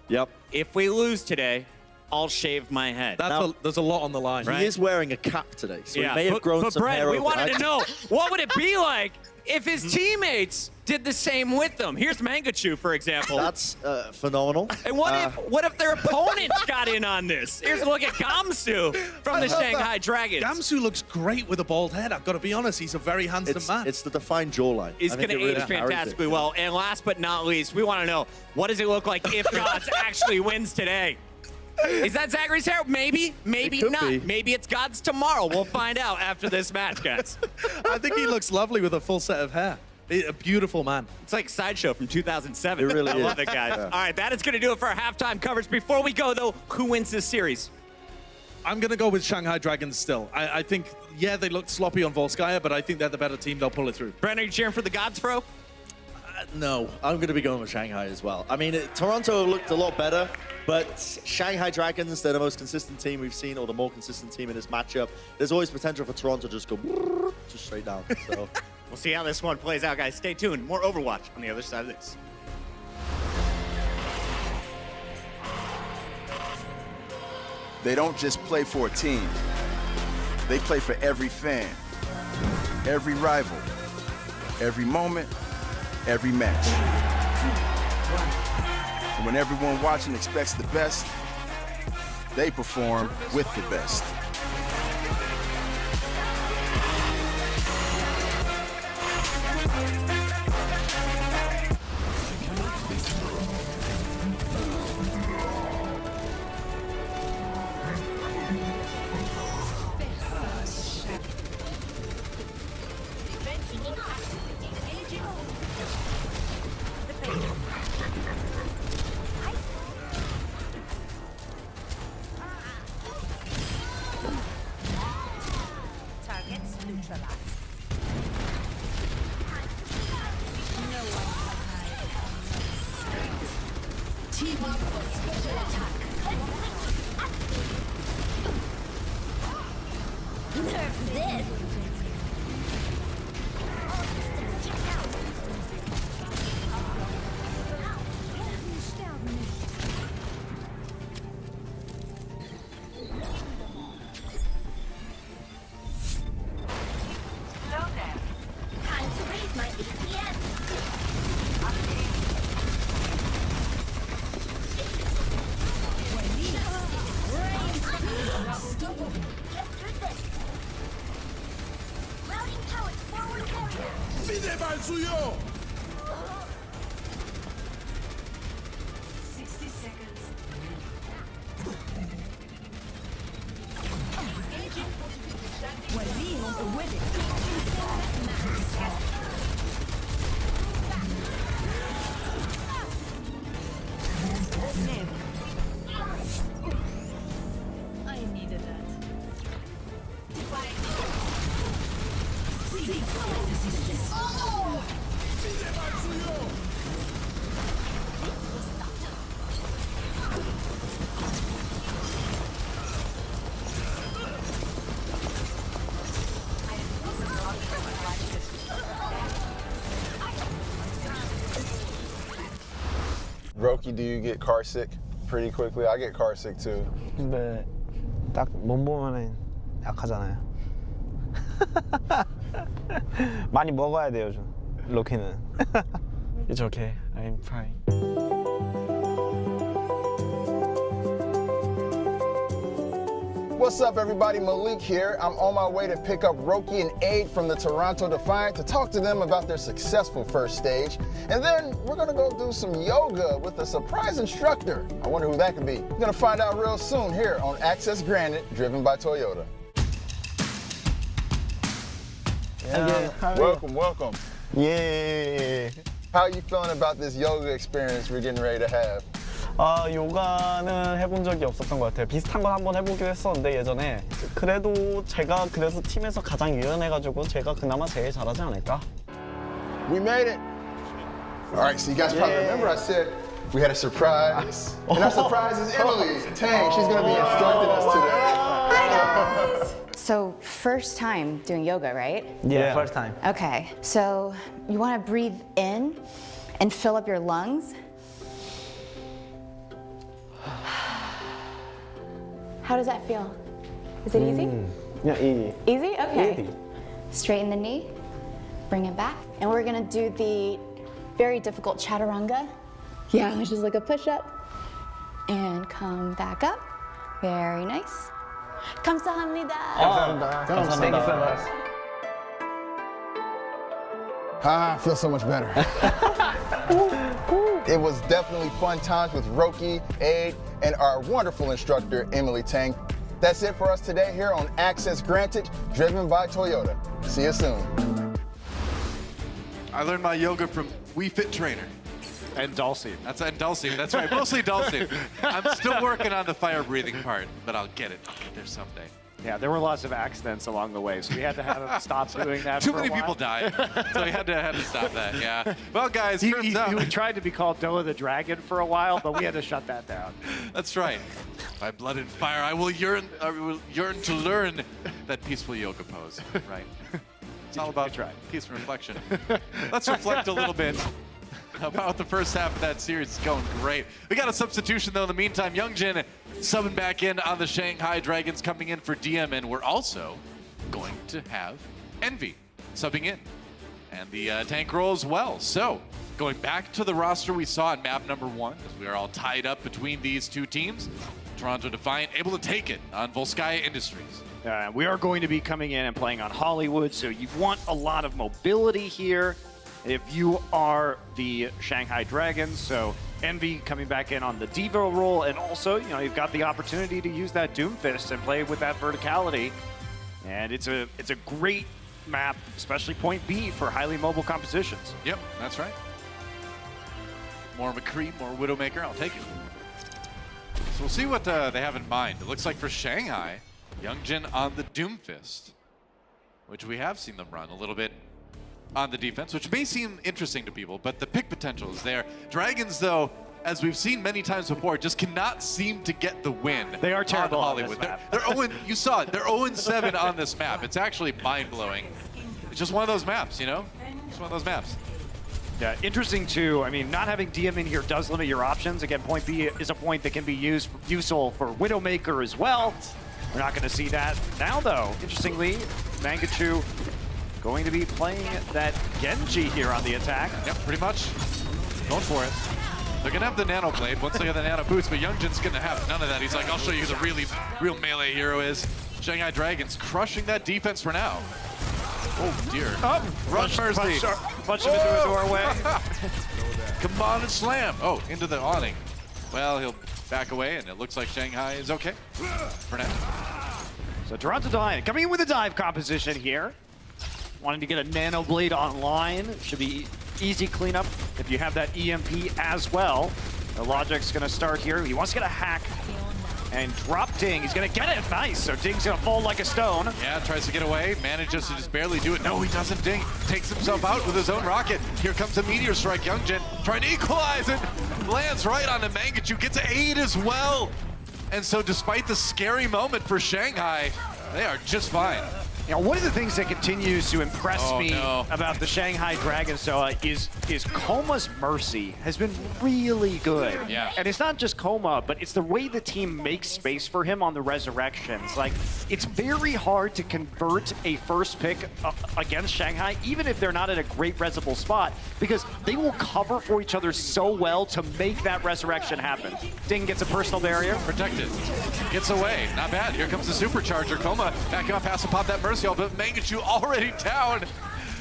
Yep. If we lose today, I'll shave my head. There's a lot on the line. He is wearing a cap today, so he may have grown but some Brett, hair we over wanted it. to know, what would it be like if his teammates did the same with them? Here's Mangachu, for example. That's phenomenal. And what if their opponents got in on this? Here's a look at Gamsu from the Shanghai Dragons. Gamsu looks great with a bald head. I've got to be honest, he's a very handsome man. It's the defined jawline. He's going to age fantastically well. And last but not least, we want to know, what does it look like if Gods actually wins today? Is that Zachary's hair? Maybe, maybe not. Be. Maybe it's Gods tomorrow. We'll find out after this match, guys. I think he looks lovely with a full set of hair. A beautiful man. It's like Sideshow from 2007. It really I is. love it, guys. Yeah. All right, that is going to do it for our halftime coverage. Before we go, though, who wins this series? I'm going to go with Shanghai Dragons still. I think, yeah, they looked sloppy on Volskaya, but I think they're the better team. They'll pull it through. Brent, are you cheering for the Gods, bro? No, I'm going to be going with Shanghai as well. I mean, Toronto looked a lot better, but Shanghai Dragons, they're the most consistent team we've seen, or the more consistent team in this matchup. There's always potential for Toronto to just go just straight down. So We'll see how this one plays out, guys. Stay tuned. More Overwatch on the other side of this. They don't just play for a team. They play for every fan, every rival, every moment, every match. And when everyone watching expects the best, they perform with the best. Targets neutralized. Team up for special attack. Nerf this. All systems checked out. I needed that. Roki, do you get car sick pretty quickly? I get car sick too. 근데 딱 몸 보면은 약하잖아요. 많이 먹어야 돼요, 좀. 로키는. It's okay. I'm fine. What's up, everybody? Malik here. I'm on my way to pick up Roki and Aid from the Toronto Defiant to talk to them about their successful first stage. And then we're gonna go do some yoga with a surprise instructor. I wonder who that could be. We're gonna find out real soon here on Access Granted, driven by Toyota. Yeah. Welcome, welcome. Yeah. How are you feeling about this yoga experience we're getting ready to have? 요가는 해본 적이 없었던 것 같아요. 비슷한 건 한번 해보기로 했었는데 예전에. 그래도 제가 그래서 팀에서 가장 유연해가지고 제가 그나마 제일 잘하지 않을까? We made it. All right, so you guys probably remember I said we had a surprise. And our surprise is Emily Tang. She's gonna be instructing us today. Hi guys! So first time doing yoga, right? Yeah, first time. Okay, so you want to breathe in and fill up your lungs. How does that feel? Is it easy? Yeah, easy. Easy? Okay. Easy. Straighten the knee, bring it back. And we're gonna do the very difficult chaturanga. Yeah, which is like a push-up. And come back up. Very nice. 감사합니다. 감사합니다. Thank you so much. I feel so much better. It was definitely fun times with Roki, Aid, and our wonderful instructor, Emily Tang. That's it for us today here on Access Granted, driven by Toyota. See you soon. I learned my yoga from Wii Fit Trainer. And Dulcie. And Dulcie, that's right, mostly Dulcie. I'm still working on the fire breathing part, but I'll get it. I'll get there someday. Yeah, there were lots of accidents along the way, so we had to have him stop doing that. Too for a many while. people died, so we had to stop that. Yeah. Well, guys, He turns out tried to be called Doa the Dragon for a while, but we had to shut that down. that's right. By blood and fire, I will yearn to learn that peaceful yoga pose. Right. It's all about peace and reflection. Let's reflect a little bit about the first half of that series. It's going great. We got a substitution, though, in the meantime. Youngjin subbing back in on the Shanghai Dragons, coming in for DM, and we're also going to have Envy subbing in. And the tank roll as well. So, going back to the roster we saw in map number 1, as we are all tied up between these two teams, Toronto Defiant able to take it on Volskaya Industries. We are going to be coming in and playing on Hollywood, so you want a lot of mobility here if you are the Shanghai Dragons. So Envy coming back in on the Devo role, and also, you know, you've got the opportunity to use that Doomfist and play with that verticality. And it's a great map, especially point B for highly mobile compositions. Yep, that's right. More McCree, more Widowmaker, I'll take it. So we'll see what they have in mind. It looks like for Shanghai, Youngjin on the Doomfist, which we have seen them run a little bit on the defense, which may seem interesting to people, but the pick potential is there. Dragons, though, as we've seen many times before, just cannot seem to get the win. They are terrible on Hollywood. On this map. They're 0, you saw it, they're 0-7 on this map. It's actually mind-blowing. It's just one of those maps, you know? Just one of those maps. Yeah, interesting too. I mean, not having DM in here does limit your options. Again, point B is a point that can be useful for Widowmaker as well. We're not going to see that now, though. Interestingly, Mangachu going to be playing that Genji here on the attack. Yep, pretty much. Going for it. They're going to have the Nano Blade once they get the Nano Boost, but Youngjin's going to have none of that. He's like, I'll show you who the real melee hero is. Shanghai Dragons crushing that defense for now. Oh, dear. Oh, Rush Mercy. Punch him into a doorway. Come on and slam. Oh, into the awning. Well, he'll back away, and it looks like Shanghai is okay for now. So Toronto Defiant coming in with a dive composition here. Wanting to get a Nano Blade online. Should be easy cleanup if you have that EMP as well. The Logic's gonna start here. He wants to get a hack and drop Ding. He's gonna get it, nice. So Ding's gonna fall like a stone. Yeah, tries to get away, manages to just barely do it. No, he doesn't. Ding takes himself out with his own rocket. Here comes a Meteor Strike. Youngjin trying to equalize it. Lands right on the Mangachu, gets 8 as well. And so despite the scary moment for Shanghai, they are just fine. You know, one of the things that continues to impress me about the Shanghai Dragons is Koma's Mercy has been really good. Yeah. And it's not just Koma, but it's the way the team makes space for him on the resurrections. Like, it's very hard to convert a first pick against Shanghai, even if they're not at a great resable spot, because they will cover for each other so well to make that resurrection happen. Ding gets a personal barrier. Protected. Gets away. Not bad. Here comes the supercharger. Koma backing off, has to pop that Mercy. But Mangachu already down.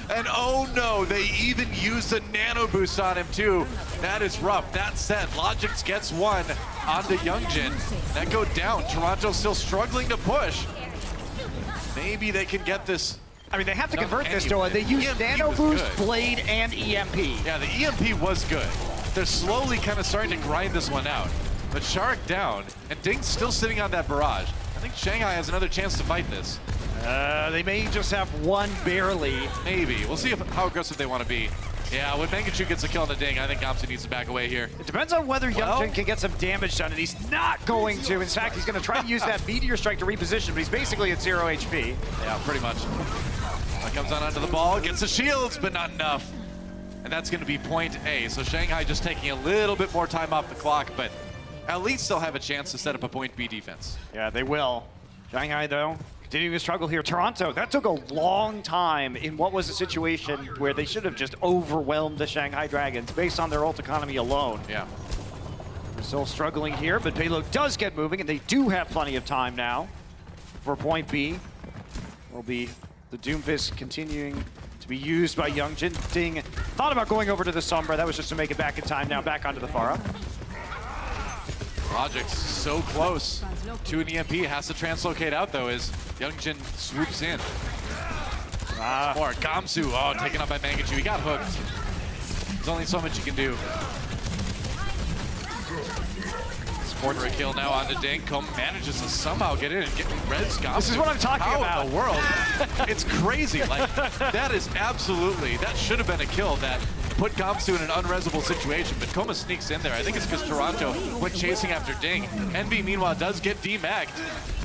And oh no, they even used a nano boost on him too. That is rough. That said, Logix gets one onto Youngjin. That go down. Toronto still struggling to push. Maybe they can get this. I mean, they have to convert this to it. They use Nano Boost, Blade, and EMP. Yeah, the EMP was good. They're slowly kind of starting to grind this one out. But Shark down, and Ding's still sitting on that barrage. I think Shanghai has another chance to fight this. They may just have one barely. Maybe. We'll see how aggressive they want to be. Yeah, when Mangachu gets a kill on the Ding, I think Gamsu needs to back away here. It depends on whether Youngjin can get some damage done, and he's not going to. In fact, he's going to try to use that Meteor Strike to reposition, but he's basically at 0 HP. Yeah, pretty much. That comes on onto the ball, gets the shields, but not enough. And that's going to be point A. So Shanghai just taking a little bit more time off the clock, but at least they'll have a chance to set up a point B defense. Yeah, they will. Shanghai, though, continuing to struggle here. Toronto, that took a long time in what was a situation where they should have just overwhelmed the Shanghai Dragons based on their ult economy alone. Yeah. We're still struggling here, but Payload does get moving, and they do have plenty of time now for point B. Will be the Doomfist continuing to be used by Youngjin. Ding thought about going over to the Sombra. That was just to make it back in time. Now back onto the Pharah. Logic's so close to an EMP, has to translocate out though as Youngjin swoops in. More Gamsu, taken up by Mangachu. He got hooked. There's only so much you can do. Order a kill now on the Ding. Kom manages to somehow get in and get Red's Gamsu. This is what I'm talking about. How in the world? It's crazy. Like, that is absolutely, that should have been a kill that put Gamsu in an unresable situation, but Koma sneaks in there. I think it's because Toronto went chasing after Ding. Envy, meanwhile, does get demagged.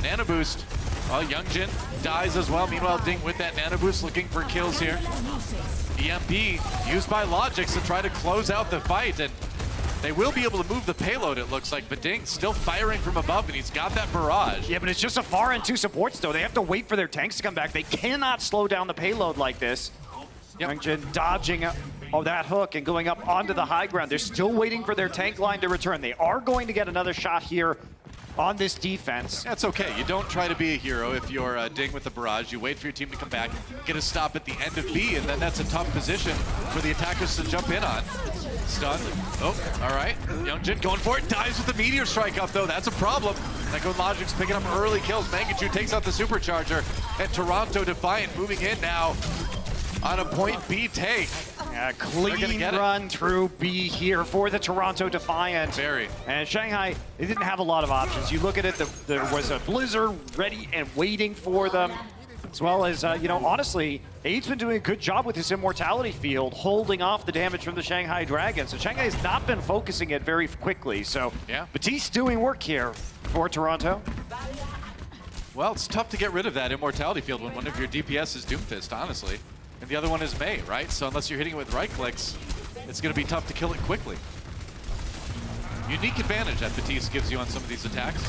Nano boost. Youngjin dies as well. Meanwhile, Ding with that nano boost looking for kills here. EMP used by Logix to try to close out the fight, and they will be able to move the payload, it looks like, but Ding's still firing from above, and he's got that barrage. Yeah, but it's just a Pharah and 2 supports, though. They have to wait for their tanks to come back. They cannot slow down the payload like this. Youngjin dodging that hook and going up onto the high ground. They're still waiting for their tank line to return. They are going to get another shot here on this defense. That's okay. You don't try to be a hero if you're Ding with the barrage. You wait for your team to come back, get a stop at the end of B, and then that's a tough position for the attackers to jump in on. Stun. Oh, all right. Youngjin going for it. Dives with the Meteor Strike up, though. That's a problem. That goes Logic's picking up early kills. Mangachu takes out the Supercharger, and Toronto Defiant moving in now on a point B take. Yeah, clean run through B here for the Toronto Defiant. Very. And Shanghai, they didn't have a lot of options. You look at it, there was a Blizzard ready and waiting for them, as well as, you know, honestly, Aid's been doing a good job with his Immortality field, holding off the damage from the Shanghai Dragons. So Shanghai has not been focusing it very quickly. So yeah, Batiste doing work here for Toronto. Well, it's tough to get rid of that Immortality field when one of your DPS is Doomfist, honestly. And the other one is Mei, right? So unless you're hitting it with right clicks, it's going to be tough to kill it quickly. Unique advantage that Batiste gives you on some of these attacks.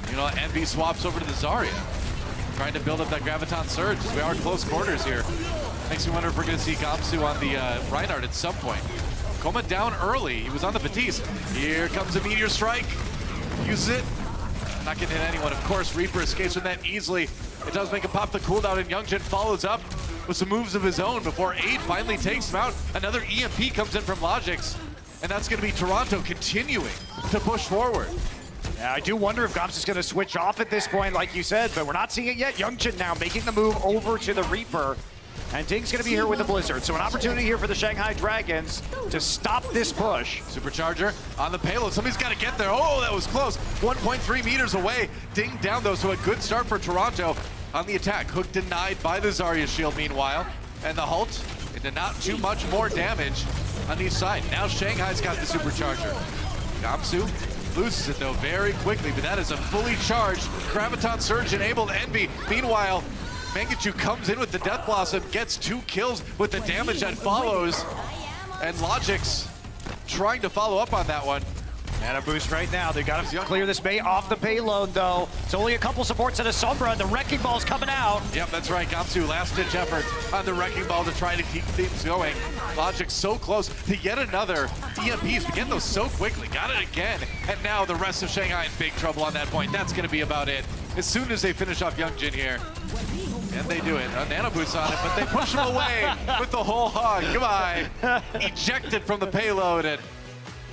You know, Envy swaps over to the Zarya, trying to build up that Graviton Surge as we are close quarters here. Makes me wonder if we're going to see Gamsu on the Reinhardt at some point. Koma down early. He was on the Batiste. Here comes a Meteor Strike. Uses it. Not going to hit anyone. Of course, Reaper escapes from that easily. It does make him pop the cooldown, and Youngjin follows up with some moves of his own before 8 finally takes him out. Another EMP comes in from Logix, and that's going to be Toronto continuing to push forward. Yeah, I do wonder if Goms is going to switch off at this point, like you said, but we're not seeing it yet. Youngjin now making the move over to the Reaper. And Ding's going to be here with the Blizzard. So an opportunity here for the Shanghai Dragons to stop this push. Supercharger on the payload. Somebody's got to get there. Oh, that was close. 1.3 meters away. Ding down, though, so a good start for Toronto on the attack. Hook denied by the Zarya shield, meanwhile. And the Halt into not too much more damage on each side. Now Shanghai's got the Supercharger. Gamsu loses it, though, very quickly, but that is a fully charged Graviton Surge enabled Envy. Meanwhile, Mangachu comes in with the Death Blossom, gets 2 kills with the damage that follows, and Logix trying to follow up on that one. And a boost right now. They got to clear this May off the payload, though. It's only a couple supports and a Sombra, and the Wrecking Ball's coming out. Yep, that's right. Gamsu, last-ditch effort on the Wrecking Ball to try to keep things going. Logix so close to yet another EMPs. We get those so quickly. Got it again. And now the rest of Shanghai in big trouble on that point. That's going to be about it. As soon as they finish off Youngjin here. And they do it. A nano boost on it, but they push him away with the whole hog. Goodbye. Ejected from the payload, and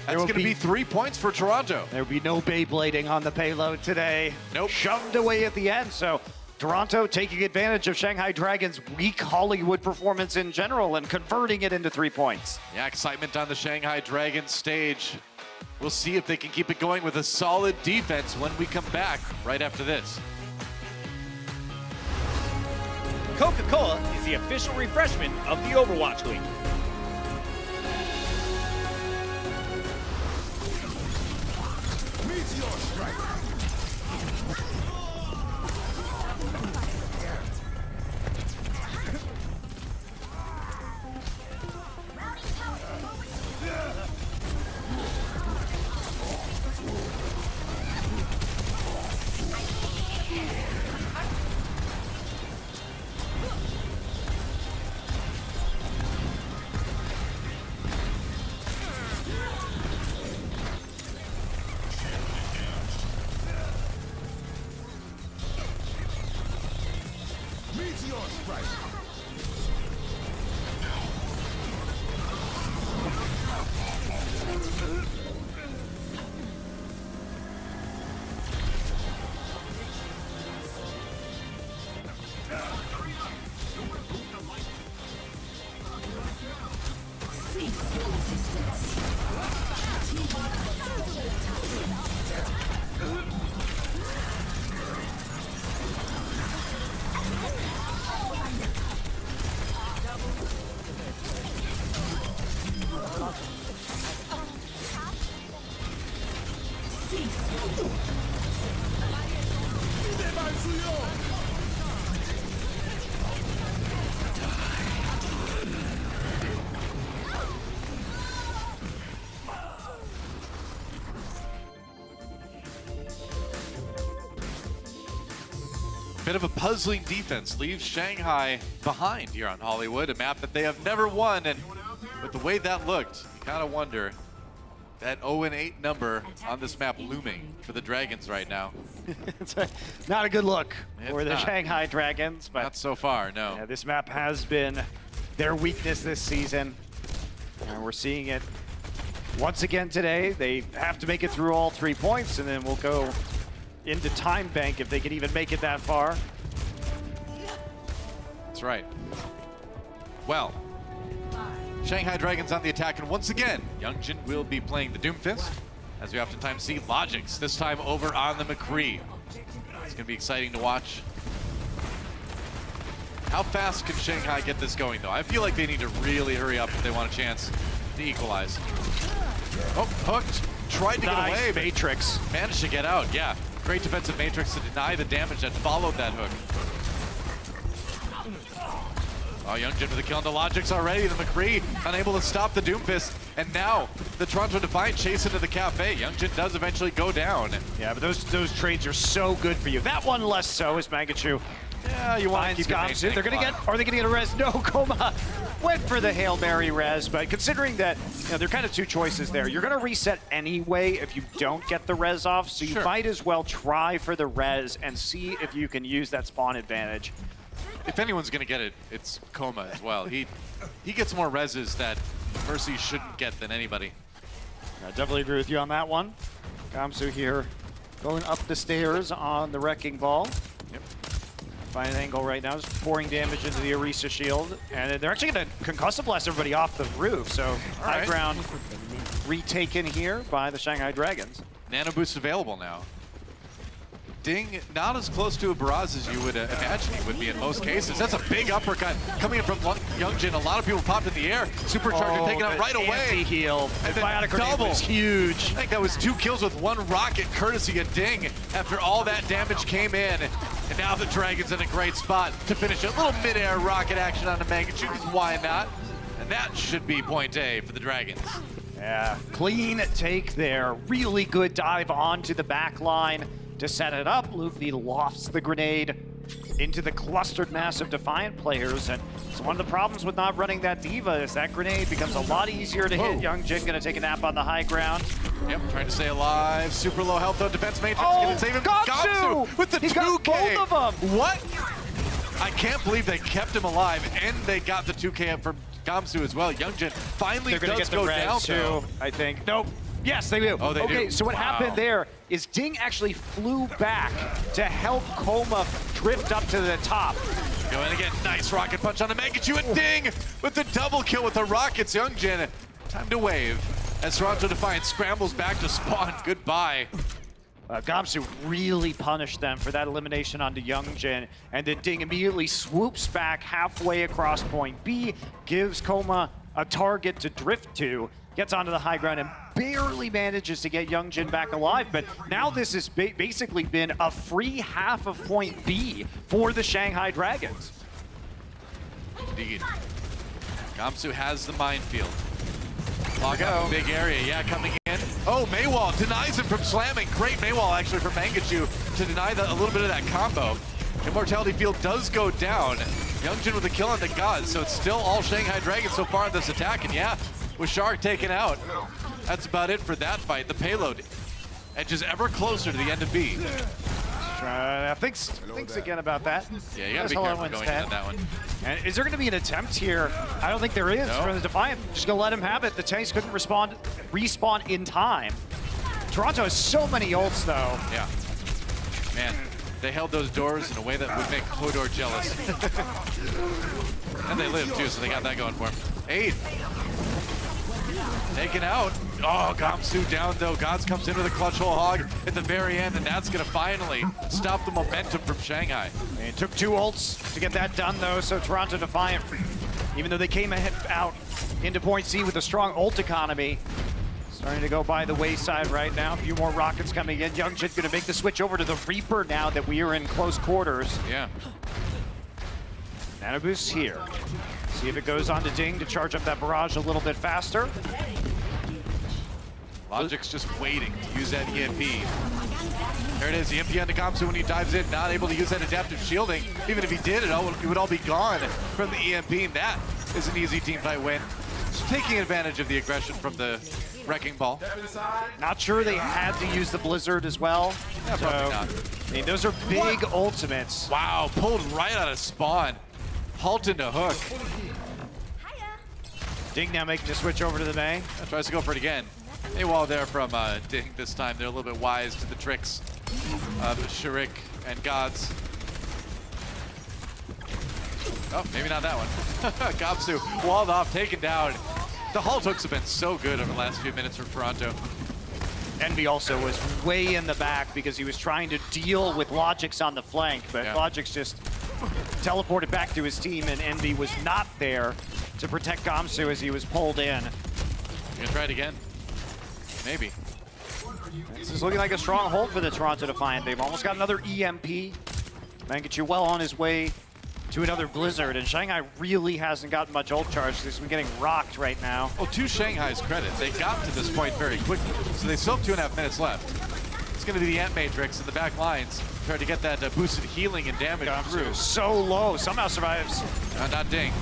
that's going to be 3 points for Toronto. There will be no Beyblading on the payload today. Nope. Shoved away at the end, so Toronto taking advantage of Shanghai Dragons' weak Hollywood performance in general and converting it into 3 points. Yeah, excitement on the Shanghai Dragons stage. We'll see if they can keep it going with a solid defense when we come back right after this. Coca-Cola is the official refreshment of the Overwatch League. Bit of a puzzling defense leaves Shanghai behind here on Hollywood, a map that they have never won, and with the way that looked, you kind of wonder that 0-8 number on this map looming for the Dragons right now. It's not a good look for the not. Shanghai Dragons, but Not so far, no. yeah, this map has been their weakness this season, and we're seeing it once again today. They have to make it through all 3 points, and then we'll go into time bank if they can even make it that far. That's right. Well, Shanghai Dragons on the attack, and once again, Youngjin will be playing the Doomfist, as we oftentimes see Logix, this time over on the McCree. It's gonna be exciting to watch. How fast can Shanghai get this going, though? I feel like they need to really hurry up if they want a chance to equalize. Oh, hooked. Tried to get away, but Matrix managed to get out, yeah. Great defensive Matrix to deny the damage that followed that hook. Oh, Youngjin with a kill on the Logix already. The McCree unable to stop the Doomfist. And now the Toronto Defiant chase into the cafe. Youngjin does eventually go down. Yeah, but those trades are so good for you. That one less so as Mangachu Yeah, you want to keep your main tank They're going to alive. get, are they going to get a res? No, Coma went for the Hail Mary res, but considering that, there are kind of two choices there. You're going to reset anyway if you don't get the res off, so you might as well try for the res and see if you can use that spawn advantage. If anyone's going to get it, it's Coma as well. He gets more reses that Mercy shouldn't get than anybody. I definitely agree with you on that one. Gamsu here going up the stairs on the Wrecking Ball. Yep. Find an angle right now, just pouring damage into the Orisa shield. And they're actually going to concussive blast everybody off the roof. So high ground retaken here by the Shanghai Dragons. Nano boost available now. Ding, not as close to a barrage as you would imagine he would be in most cases. That's a big uppercut coming in from Youngjin. A lot of people popped in the air. Supercharger taken out right away. Anti-heal. And then Biotic grenade double. was huge. I think that was 2 kills with 1 rocket courtesy of Ding after all that damage came in. And now the Dragon's in a great spot to finish a little mid-air rocket action on the Mangachu, because why not? And that should be point A for the Dragons. Yeah, clean take there. Really good dive onto the back line to set it up. Luffy lofts the grenade into the clustered mass of Defiant players, and it's one of the problems with not running that Diva is that grenade becomes a lot easier to hit. Youngjin gonna take a nap on the high ground. Yep, trying to stay alive. Super low health though. Defense Matrix gonna save him. Gamsu with the He 2K. got both of them. What? I can't believe they kept him alive and they got the 2K up from Gamsu as well. Youngjin finally They're gonna does get the go res down too, though. I think. Nope. Yes, they do. Oh, they do. Okay, so what happened there is Ding actually flew back to help Coma drift up to the top. Going again, nice rocket punch on the Mangachu, and Ding with the double kill with the rockets. Youngjin, time to wave as Toronto Defiant scrambles back to spawn. Goodbye. Gamsu really punished them for that elimination onto Youngjin, and then Ding immediately swoops back halfway across point B, gives Coma a target to drift to, gets onto the high ground and barely manages to get Youngjin back alive. But now this has basically been a free half of point B for the Shanghai Dragons. Indeed. Gamsu has the minefield. Lock up a big area, yeah, coming in. Oh, Maywall denies him from slamming. Great Maywall actually from Mangachu to deny a little bit of that combo. Immortality Field does go down. Youngjin with a kill on the gods, so it's still all Shanghai Dragons so far in this attack, and yeah, with Shark taken out, that's about it for that fight. The payload edges ever closer to the end of B. Thinks again about that. Yeah, you gotta be careful going into that one. And is there gonna be an attempt here? I don't think there is for the Defiant. Just gonna let him have it. The tanks couldn't respawn in time. Toronto has so many ults though. Yeah. Man, they held those doors in a way that would make Hodor jealous. And they live too, so they got that going for him. 8. Taken out. Oh, Gamsu down though. Gods comes in with a clutch hole hog at the very end, and that's gonna finally stop the momentum from Shanghai. And it took 2 ults to get that done though, so Toronto Defiant, even though they came out into point C with a strong ult economy, starting to go by the wayside right now. A few more rockets coming in. Youngjin gonna make the switch over to the Reaper now that we are in close quarters. Yeah. Nano boost here. See if it goes on to Ding to charge up that barrage a little bit faster. Logic's just waiting to use that EMP. There it is, the EMP onto Gamsu when he dives in, not able to use that adaptive shielding. Even if he did, it would all be gone from the EMP, and that is an easy teamfight win. Just taking advantage of the aggression from the Wrecking Ball. Not sure they had to use the Blizzard as well. Yeah, probably not. I mean, those are big ultimates. Wow, pulled right out of spawn. Halt into hook. Ding now making the switch over to the May. Tries to go for it again. Maywall there from Ding this time. They're a little bit wise to the tricks of Sharik and Gods. Oh, maybe not that one. Gamsu walled off, taken down. The halt hooks have been so good over the last few minutes from Toronto. Envy also was way in the back because he was trying to deal with Logix on the flank, but Logix just teleported back to his team, and Envy was not there to protect Gamsu as he was pulled in. You gonna try it again? Maybe. This is looking like a strong hold for the Toronto Defiant. They've almost got another EMP. Mangachu well on his way to another Blizzard, and Shanghai really hasn't gotten much ult charge. They've been getting rocked right now. Well, to Shanghai's credit, they got to this point very quickly, so they still have 2.5 minutes left. It's going to be the Ant Matrix in the back lines. Tried to get that boosted healing and damage through. So low, somehow survives. Not Ding.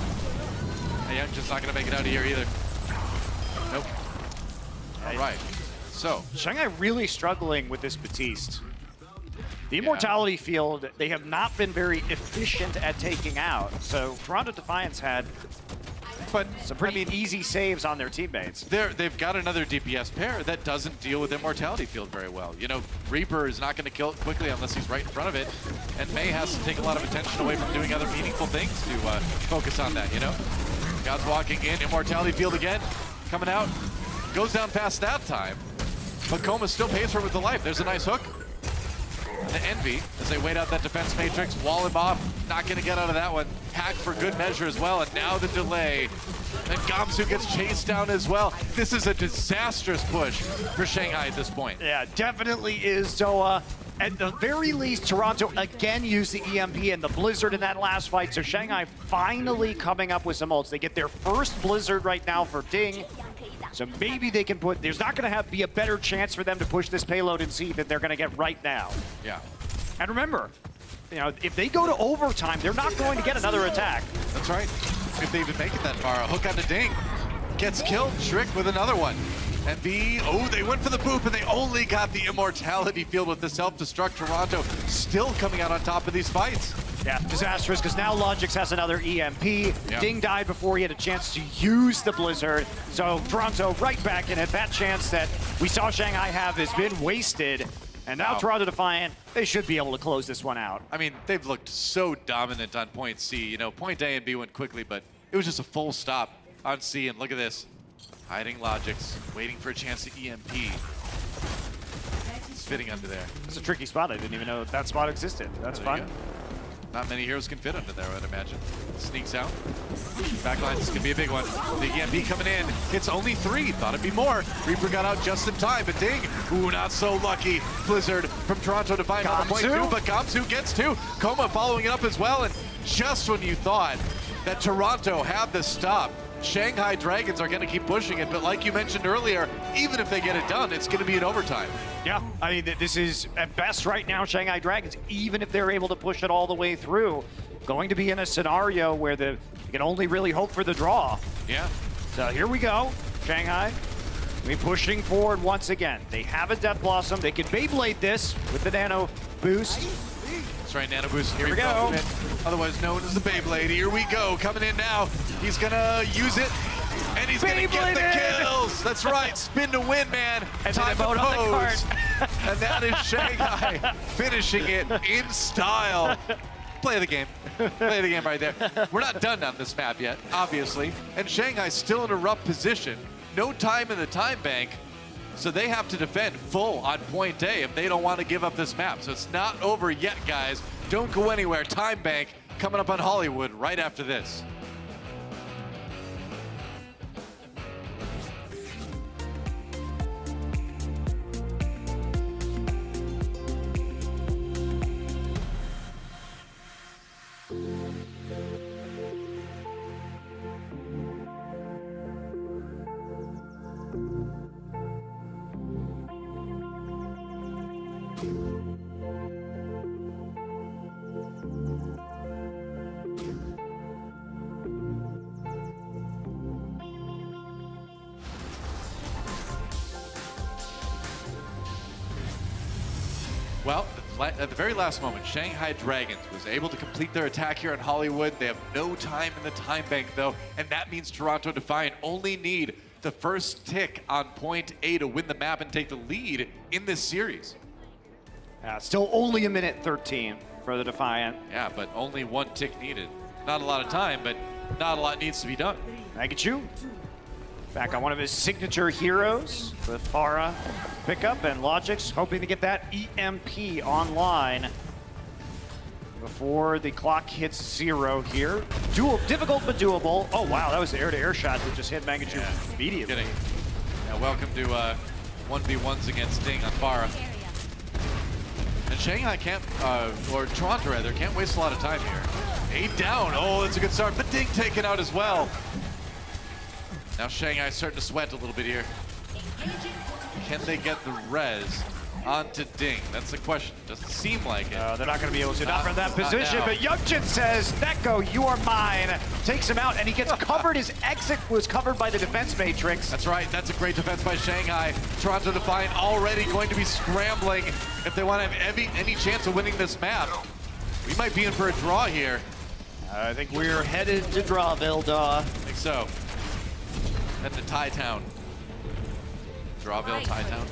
Young just not gonna make it out of here either. Nope. All right. So Shanghai really struggling with this Batiste. The Immortality field, they have not been very efficient at taking out. So Toronto Defiance had some pretty easy saves on their teammates. They've got another DPS pair that doesn't deal with Immortality field very well. You know, Reaper is not going to kill it quickly unless he's right in front of it, and Mei has to take a lot of attention away from doing other meaningful things to focus on that, you know? God's walking in, Immortality field again, coming out, goes down past that time, but Coma still pays for it with the life. There's a nice hook. The Envy, as they wait out that defense matrix, wall him off, not gonna get out of that one. Hack for good measure as well, and now the delay. And Gamsu gets chased down as well. This is a disastrous push for Shanghai at this point. Yeah, definitely is. So at the very least, Toronto again used the EMP and the Blizzard in that last fight. So Shanghai finally coming up with some ults. They get their first Blizzard right now for Ding. So maybe they can put, there's not going to be a better chance for them to push this payload in C than they're going to get right now. Yeah. And remember, you know, if they go to overtime, they're not going to get another attack. That's right. If they even make it that far, a hook on the Ding. Gets killed, Shriek with another one. And they went for the boop, and they only got the Immortality field with the self-destruct. Toronto still coming out on top of these fights. Yeah, disastrous, because now Logix has another EMP. Yeah. Ding died before he had a chance to use the Blizzard. So Toronto right back in it. That chance that we saw Shanghai have has been wasted. And now Toronto Defiant, they should be able to close this one out. I mean, they've looked so dominant on point C. You know, point A and B went quickly, but it was just a full stop on C. And look at this. Hiding Logix, waiting for a chance to EMP. He's fitting under there. It's a tricky spot. I didn't even know that spot existed. That's fun. Not many heroes can fit under there, I'd imagine. Sneaks out. Backline is going to be a big one. The EMP coming in. It's only 3. Thought it'd be more. Reaper got out just in time, but Ding, ooh, not so lucky. Blizzard from Toronto Defiant on the point 2, but Gamsu gets 2. Coma following it up as well, and just when you thought that Toronto had the stop, Shanghai Dragons are going to keep pushing it, but like you mentioned earlier, even if they get it done, it's going to be in overtime. Yeah, I mean, this is, at best right now, Shanghai Dragons, even if they're able to push it all the way through, going to be in a scenario where you can only really hope for the draw. Yeah. So here we go, Shanghai. We're pushing forward once again. They have a Death Blossom. They can Beyblade this with the Nano Boost. That's right, Nano Boost. Here we go. Otherwise known as the Beyblade. Here we go, coming in now. He's gonna use it, and he's gonna get the kills. That's right, spin to win, man. And time to pose. And that is Shanghai finishing it in style. Play the game. Play the game right there. We're not done on this map yet, obviously. And Shanghai's still in a rough position. No time in the time bank. So they have to defend full on point A if they don't want to give up this map. So it's not over yet, guys. Don't go anywhere. Time bank coming up on Hollywood right after this. Well, at the very last moment, Shanghai Dragons was able to complete their attack here in Hollywood. They have no time in the time bank, though, and that means Toronto Defiant only need the first tick on point A to win the map and take the lead in this series. Still only a minute 13 for the Defiant. Yeah, but only 1 tick needed. Not a lot of time, but not a lot needs to be done. Mangachu back on one of his signature heroes with Farah pickup, and Logix hoping to get that EMP online before the clock hits 0 here. Difficult but doable. Oh wow, that was the air-to-air shot that just hit Mangachu immediately. Yeah, welcome to 1v1s against Ding on Farah. And Shanghai can't, or Toronto rather, can't waste a lot of time here. 8 down, oh, that's a good start, but Ding taken out as well. Now Shanghai starting to sweat a little bit here. Can they get the res onto Ding? That's the question. Doesn't seem like it. They're not going to be able to, not from that position, but Youngchin says, Neko, you are mine. Takes him out, and he gets covered. His exit was covered by the defense matrix. That's right. That's a great defense by Shanghai. Toronto Defiant already going to be scrambling if they want to have any chance of winning this map. We might be in for a draw here. I think we're headed to Drawville, I think so. Heading to Thai Town. Drawville, Thai Town.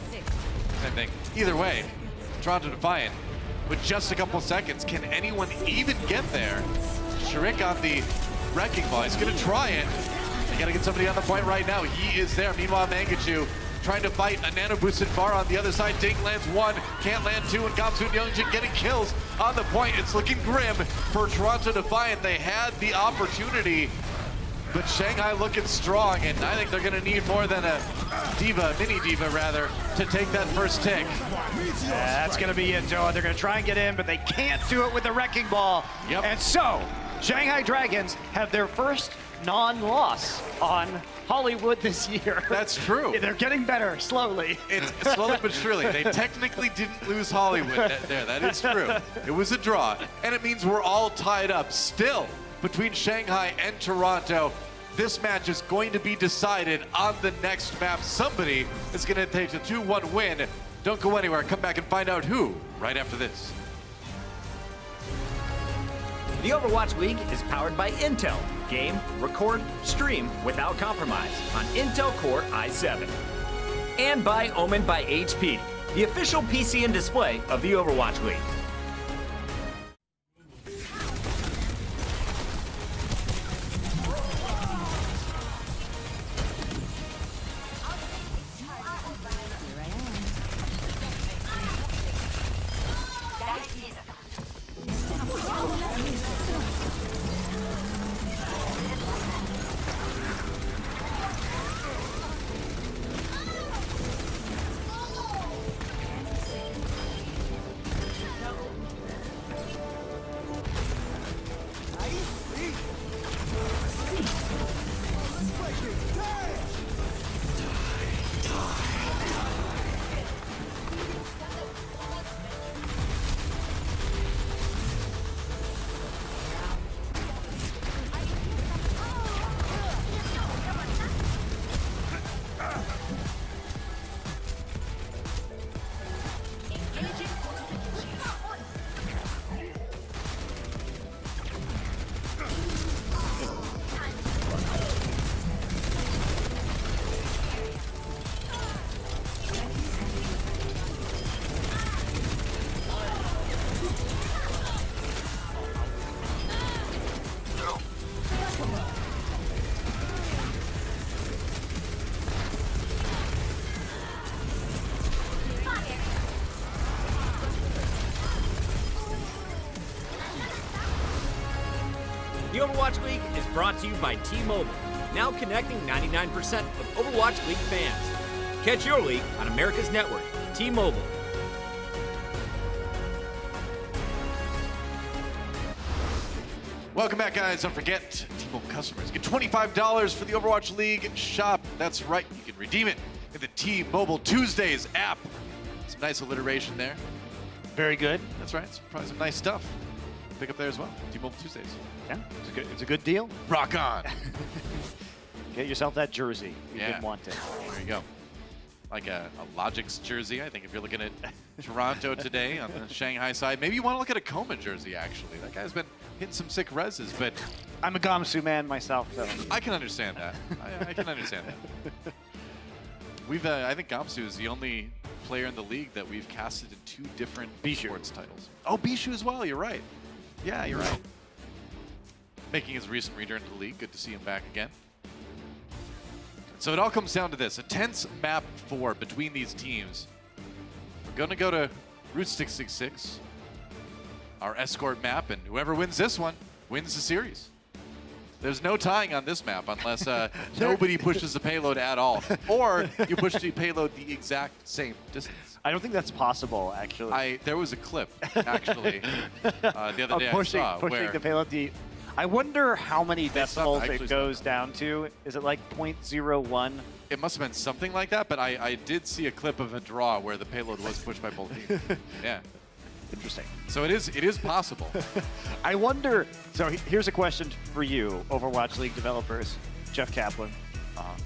Same thing. Either way, Toronto Defiant, with just a couple seconds, can anyone even get there? Sharik on the wrecking ball. He's going to try it. They got to get somebody on the point right now. He is there. Meanwhile, Mangachu trying to fight a nano boosted bar on the other side. Ding lands one, can't land two, and Gamsu and Youngjin getting kills on the point. It's looking grim for Toronto Defiant. They had the opportunity, but Shanghai looking strong, and I think they're going to need more than a diva, mini diva rather, to take that first tick. Yeah, that's going to be it, Joe. They're going to try and get in, but they can't do it with the wrecking ball. Yep. And so, Shanghai Dragons have their first non-loss on Hollywood this year. That's true. They're getting better, slowly. It's slowly but surely. They technically didn't lose Hollywood there. That is true. It was a draw, and it means we're all tied up still between Shanghai and Toronto. This match is going to be decided on the next map. Somebody is going to take a 2-1 win. Don't go anywhere. Come back and find out who right after this. The Overwatch League is powered by Intel. Game, record, stream without compromise on Intel Core i7. And by Omen by HP, the official PC and display of the Overwatch League. The Overwatch League is brought to you by T-Mobile, now connecting 99% of Overwatch League fans. Catch your league on America's network, T-Mobile. Welcome back, guys. Don't forget, T-Mobile customers get $25 for the Overwatch League shop. That's right, you can redeem it in the T-Mobile Tuesdays app. Some nice alliteration there. Very good. That's right. Probably some nice stuff. Pick up there as well. T-Mobile Tuesdays. Yeah, it's a good deal. Rock on. Get yourself that jersey. You Yeah. didn't want it. There you go. Like a Logix jersey, I think, if you're looking at Toronto today on the Shanghai side. Maybe you want to look at a Coma jersey, actually. That guy's been hitting some sick reses, but I'm a Gamsu man myself, so. I can understand that. I can understand that. We've, I think Gamsu is the only player in the league that we've casted in 2 different Esports titles. Oh, Bishu as well, you're right. Yeah, you're right. Making his recent return to the league. Good to see him back again. So it all comes down to this. A tense map 4 between these teams. We're going to go to Route 666, our escort map, and whoever wins this one wins the series. There's no tying on this map unless nobody pushes the payload at all, or you push the payload the exact same distance. I don't think that's possible, actually. There was a clip, actually, the other day pushing I saw the payload I wonder how many decimals actually it goes down to. Is it like 0.01? It must have been something like that, but I did see a clip of a draw where the payload was pushed by both teams. Yeah. Interesting. So it is possible. I wonder, so here's a question for you, Overwatch League developers, Jeff Kaplan.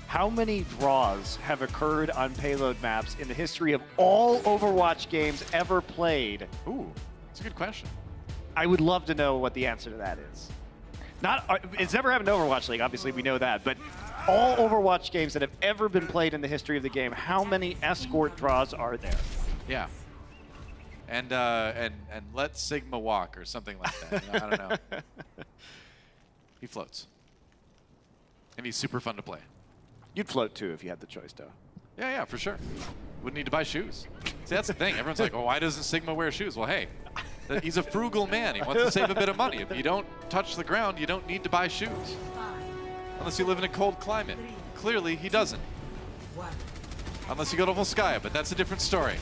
How many draws have occurred on payload maps in the history of all Overwatch games ever played? Ooh, that's a good question. I would love to know what the answer to that is. It's never happened to Overwatch League, obviously we know that, but all Overwatch games that have ever been played in the history of the game, how many escort draws are there? Yeah. And let Sigma walk or something like that. I don't know. He floats. And he's super fun to play. You'd float too if you had the choice, though. Yeah, for sure. Wouldn't need to buy shoes. See, that's the thing. Everyone's like, well, why doesn't Sigma wear shoes? Well, hey, he's a frugal man. He wants to save a bit of money. If you don't touch the ground, you don't need to buy shoes. Unless you live in a cold climate. Clearly, he doesn't. Unless you go to Volskaya, but that's a different story.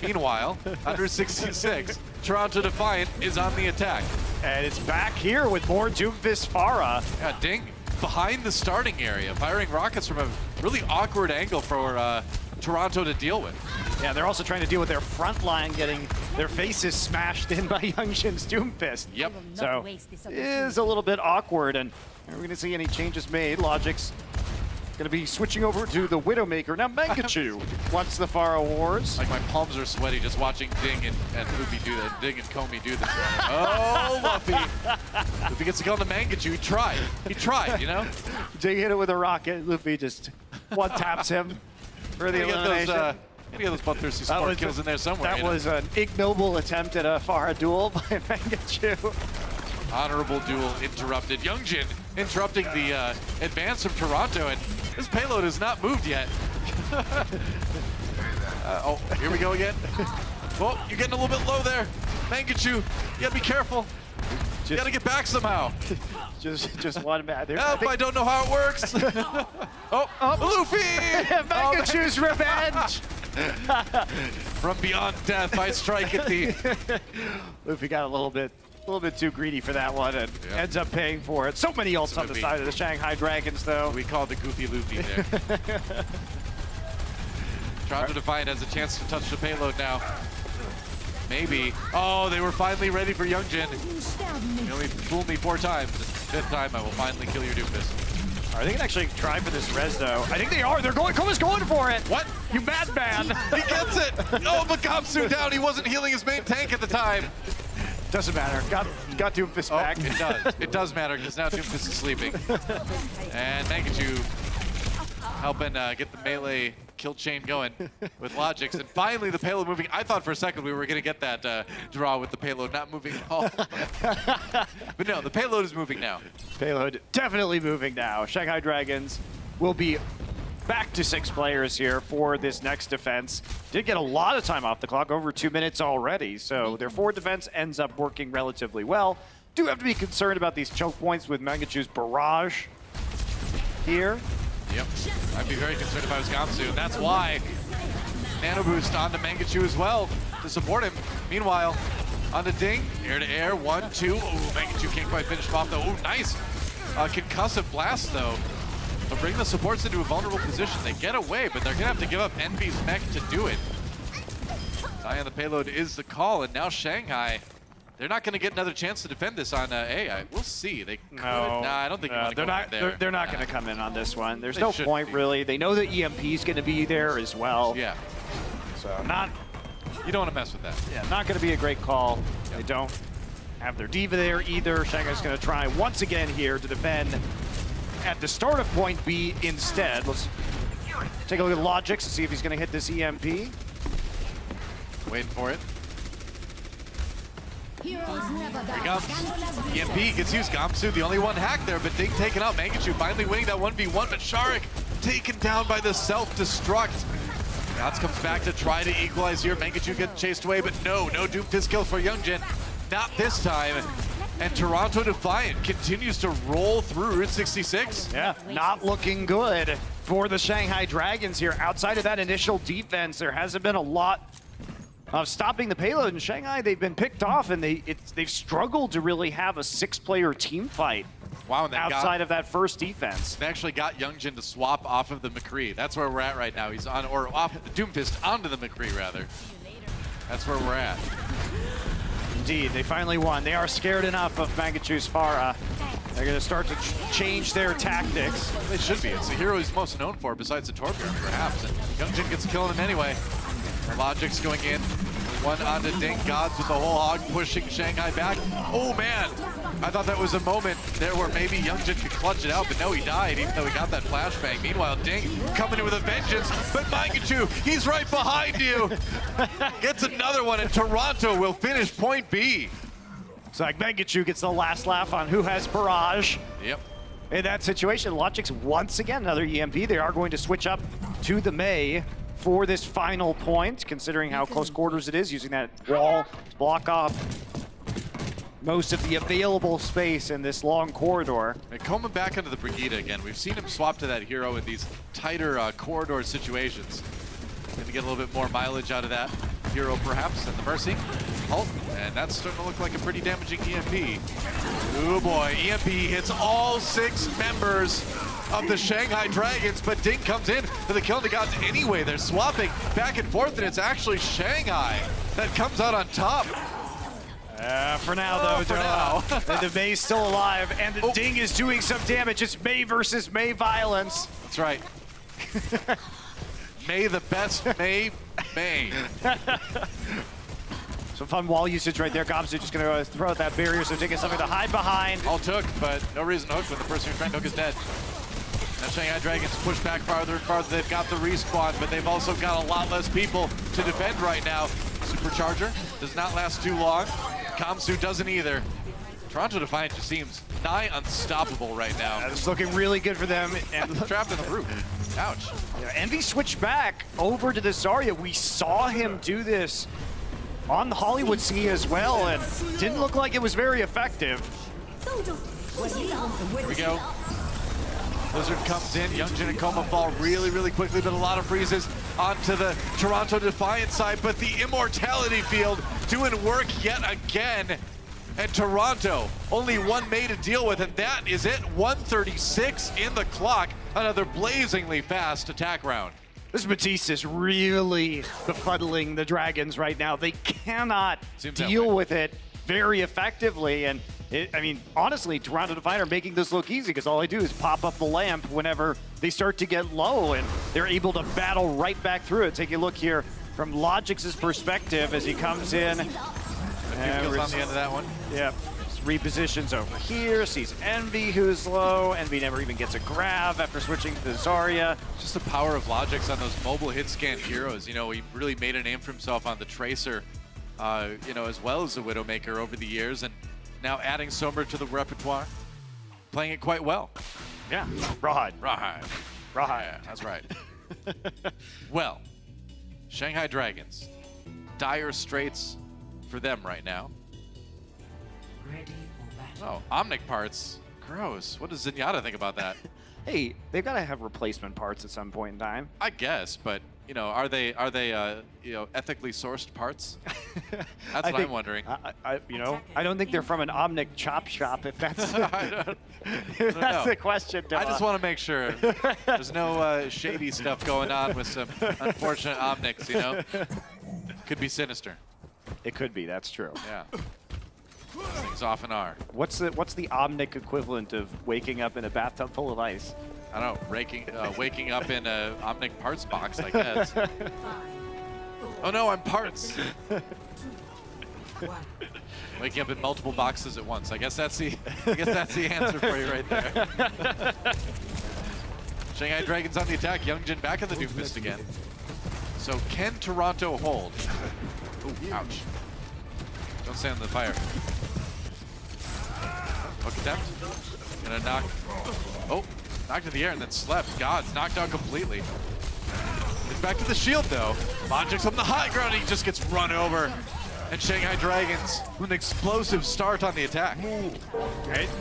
Meanwhile, under 66, Toronto Defiant is on the attack. And it's back here with more Doomfist Pharah. Yeah, Ding behind the starting area, firing rockets from a really awkward angle for Toronto to deal with. Yeah, they're also trying to deal with their front line, getting their faces smashed in by Youngjin's Doomfist. Yep. So it is a little bit awkward, and are we going to see any changes made? Logic's going to be switching over to the Widowmaker. Now Mangachu wants the Pharah Wars. Like my palms are sweaty just watching Ding and Luffy do that. Ding and Comey do this. Oh, Luffy. Luffy gets to go on the Mangachu. He tried. He tried, you know? Ding hit it with a rocket. Luffy just one-taps him for the elimination. Get those bloodthirsty support kills in there somewhere. That was an ignoble attempt at a Pharah duel by Mangachu. Honorable duel interrupted. Youngjin interrupting the advance from Toronto, and this payload has not moved yet. Oh, here we go again. Oh, you're getting a little bit low there. Mangachu, you gotta be careful. You gotta get back somehow. Just one bad. Help, I don't know how it works. Luffy! Mangachu's revenge! From beyond death, I strike at the... Luffy got a little bit too greedy for that one and ends up paying for it. So many ults on the side of the Shanghai Dragons, though. We call the Goofy Luffy there. Toronto Defiant has a chance to touch the payload now. Maybe. Oh, they were finally ready for Youngjin. You only fooled me 4 times. The 5th time, I will finally kill your Doomfist. Are they gonna actually try for this res, though? I think they are. They're going. Koma's going for it. What? You madman! He gets it. Oh, but Gamsu down. He wasn't healing his main tank at the time. Doesn't matter. Got Doomfist back. It does. It does matter because now Doomfist is sleeping. And Mangachu helping get the melee kill chain going with Logix. And finally the payload moving. I thought for a second we were going to get that draw with the payload not moving at all. But no, the payload is moving now. Payload definitely moving now. Shanghai Dragons will be back to 6 players here for this next defense. Did get a lot of time off the clock, over 2 minutes already, so their forward defense ends up working relatively well. Do have to be concerned about these choke points with Mangachu's barrage here. Yep, I'd be very concerned if I was Gamsu, and that's why Nano Boost onto Mangachu as well to support him. Meanwhile, onto Ding, air to air, 1, 2. Ooh, Mangachu can't quite finish him off though. Ooh, nice concussive blast though. But bring the supports into a vulnerable position. They get away, but they're gonna have to give up Envy's mech to do it. Eye on the payload is the call, and now Shanghai, they're not gonna get another chance to defend this on A. We'll see. They could. No, nah, I don't think they're not. They're not gonna come in on this one. There's no point really. They know that EMP's gonna be there as well. Yeah. So not. You don't want to mess with that. Yeah, not gonna be a great call. They don't have their diva there either. Shanghai's gonna try once again here to defend at the start of point B instead. Let's take a look at Logix to see if he's going to hit this EMP. Waiting for it. Here comes. EMP gets used. Gamsu, the only one hacked there, but Ding taken out. Mangachu finally winning that 1v1, but Sharik taken down by the self-destruct. Gats comes back to try to equalize here. Mangachu gets chased away, but no Doomfist kill for Youngjin. Not this time. And Toronto Defiant continues to roll through Route 66. Yeah, not looking good for the Shanghai Dragons here. Outside of that initial defense, there hasn't been a lot of stopping the payload. In Shanghai, they've been picked off, and they've struggled to really have a 6-player team fight. Wow, and outside of that first defense. They actually got Youngjin to swap off of the McCree. That's where we're at right now. He's on, or off the Doomfist onto the McCree, rather. That's where we're at. Indeed, they finally won. They are scared enough of Mangachu's Pharah. They're going to start to change their tactics. They should be. It's the hero he's most known for, besides the Torbjorn, perhaps. And Youngjin gets killing him anyway. Logic's going in. One onto Dink. Gods with the whole hog pushing Shanghai back. Oh, man. I thought that was a moment there where maybe Youngjin could clutch it out, but no, he died, even though he got that flashbang. Meanwhile, Dink coming in with a vengeance, but Mangachu, he's right behind you. Gets another one, and Toronto will finish point B. So like Mangachu gets the last laugh on who has barrage. Yep. In that situation, Logic's once again another EMP. They are going to switch up to the Mei for this final point, considering how close quarters it is, using that wall to block off most of the available space in this long corridor. And coming back into the Brigida again. We've seen him swap to that hero in these tighter corridor situations. Going to get a little bit more mileage out of that hero, perhaps, and the Mercy. Halt, and that's starting to look like a pretty damaging EMP. Oh boy, EMP hits all 6 members of the Shanghai Dragons, but Dink comes in for the kill to Gods anyway. They're swapping back and forth, and it's actually Shanghai that comes out on top. For now, though, the Mei's still alive, and the Ding is doing some damage. It's Mei versus Mei violence. That's right. Mei the best, Mei. Some fun wall usage right there. Gobs are just going to throw out that barrier, so Ding has something to hide behind. All took, but no reason to hook when the person you're trying to hook is dead. Now Shanghai Dragons push back farther and farther. They've got the respawn, but they've also got a lot less people to defend right now. Supercharger does not last too long. Kamsu doesn't either. Toronto Defiant just seems nigh unstoppable right now. It's looking really good for them. And trapped in the roof. Ouch. Yeah, Envy switched back over to the Zarya. We saw him do this on the Hollywood Sea as well, and didn't look like it was very effective. Here we go. Blizzard comes in. Youngjin and Coma fall really, really quickly, but a lot of freezes onto the Toronto Defiant side. But the Immortality Field doing work yet again. And Toronto, only one Mei to deal with, and that is it. 1:36 in the clock. Another blazingly fast attack round. This Matisse is really befuddling the Dragons right now. They cannot deal with it very effectively, and I mean, honestly, Toronto Defiant are making this look easy because all I do is pop up the lamp whenever they start to get low, and they're able to battle right back through it. Take a look here from Logic's perspective as he comes in. And on the end of that one. Yep. Repositions over here, sees Envy who's low. Envy never even gets a grab after switching to the Zarya. Just the power of Logic's on those mobile hit scan heroes. You know, he really made a name for himself on the Tracer, you know, as well as the Widowmaker over the years, and now adding Sombra to the repertoire, playing it quite well. Yeah, Rawhide. Rawhide. Rawhide. That's right. Well, Shanghai Dragons, dire straits for them right now. Oh, Omnic parts. Gross. What does Zenyatta think about that? Hey, they've got to have replacement parts at some point in time. I guess, but you know, are they you know, ethically sourced parts? That's what I'm wondering. You know, I don't think they're from an Omnic chop shop. If that's that's the question. I just want to make sure there's no shady stuff going on with some unfortunate Omnics. You know, could be sinister. It could be. That's true. Yeah. Things often are. What's the Omnic equivalent of waking up in a bathtub full of ice? I don't know, waking up in a Omnic parts box, I guess. Oh no, I'm parts. Waking up in multiple boxes at once. I guess that's the answer for you right there. Shanghai Dragons on the attack. Youngjin back in the Doomfist again. So can Toronto hold? Ooh, ouch. Don't stay on the fire. Hook attempt. Gonna knock. Oh, knocked in the air and then slept. God's knocked out completely. Gets back to the shield though. Logic's on the high ground. He just gets run over. And Shanghai Dragons with an explosive start on the attack.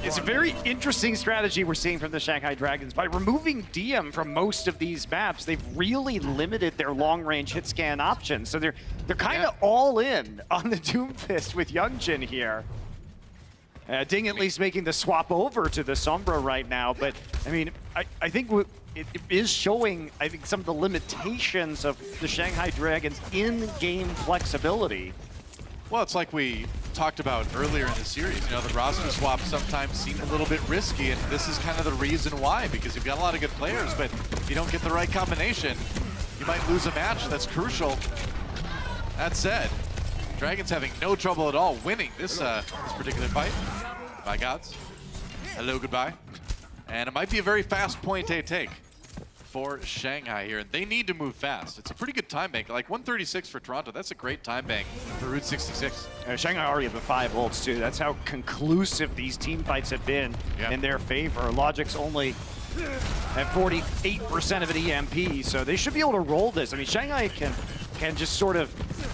It's a very interesting strategy we're seeing from the Shanghai Dragons. By removing DM from most of these maps, they've really limited their long-range hit scan options. So they're kind of all in on the Doomfist with Youngjin here. Ding at least making the swap over to the Sombra right now, but I mean, I think it is showing, I think, some of the limitations of the Shanghai Dragons in-game flexibility. Well, it's like we talked about earlier in the series. You know, the roster swaps sometimes seem a little bit risky, and this is kind of the reason why, because you've got a lot of good players, but if you don't get the right combination, you might lose a match that's crucial. That said, Dragons having no trouble at all winning this particular fight. By gods. Hello, goodbye. And it might be a very fast point take for Shanghai here. And they need to move fast. It's a pretty good time bank. Like 136 for Toronto. That's a great time bank for Route 66. Shanghai already have the 5 ults too. That's how conclusive these team fights have been in their favor. Logic's only at 48% of an EMP, so they should be able to roll this. I mean, Shanghai can just sort of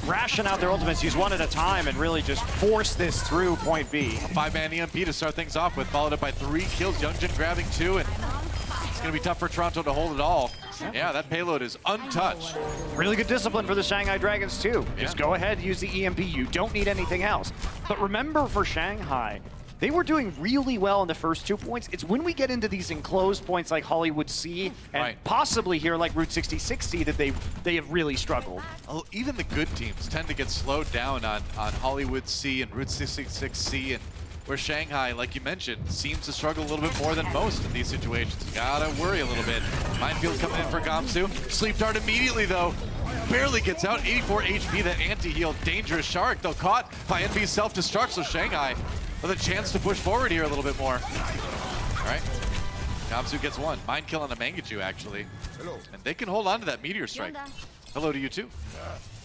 ration out their ultimates, use one at a time, and really just force this through point B. A 5-man EMP to start things off with, followed up by 3 kills. Youngjin grabbing 2, and it's going to be tough for Toronto to hold it all. Yeah, that payload is untouched. Really good discipline for the Shanghai Dragons, too. Just go ahead, use the EMP. You don't need anything else. But remember, for Shanghai, they were doing really well in the first 2 points. It's when we get into these enclosed points like Hollywood C and possibly here like Route 66C that they have really struggled. Oh, even the good teams tend to get slowed down on Hollywood C and Route 66C, and where Shanghai, like you mentioned, seems to struggle a little bit more than most in these situations. Gotta worry a little bit. Minefield coming in for Gamsu. Sleep Dart immediately, though. Barely gets out. 84 HP, that anti-heal. Dangerous Shark, though, caught by NB's self-destruct, so Shanghai with a chance to push forward here a little bit more. All right. Gamsu gets 1. Mind kill on a Mangachu, actually. And they can hold on to that Meteor Strike. Hello to you, too.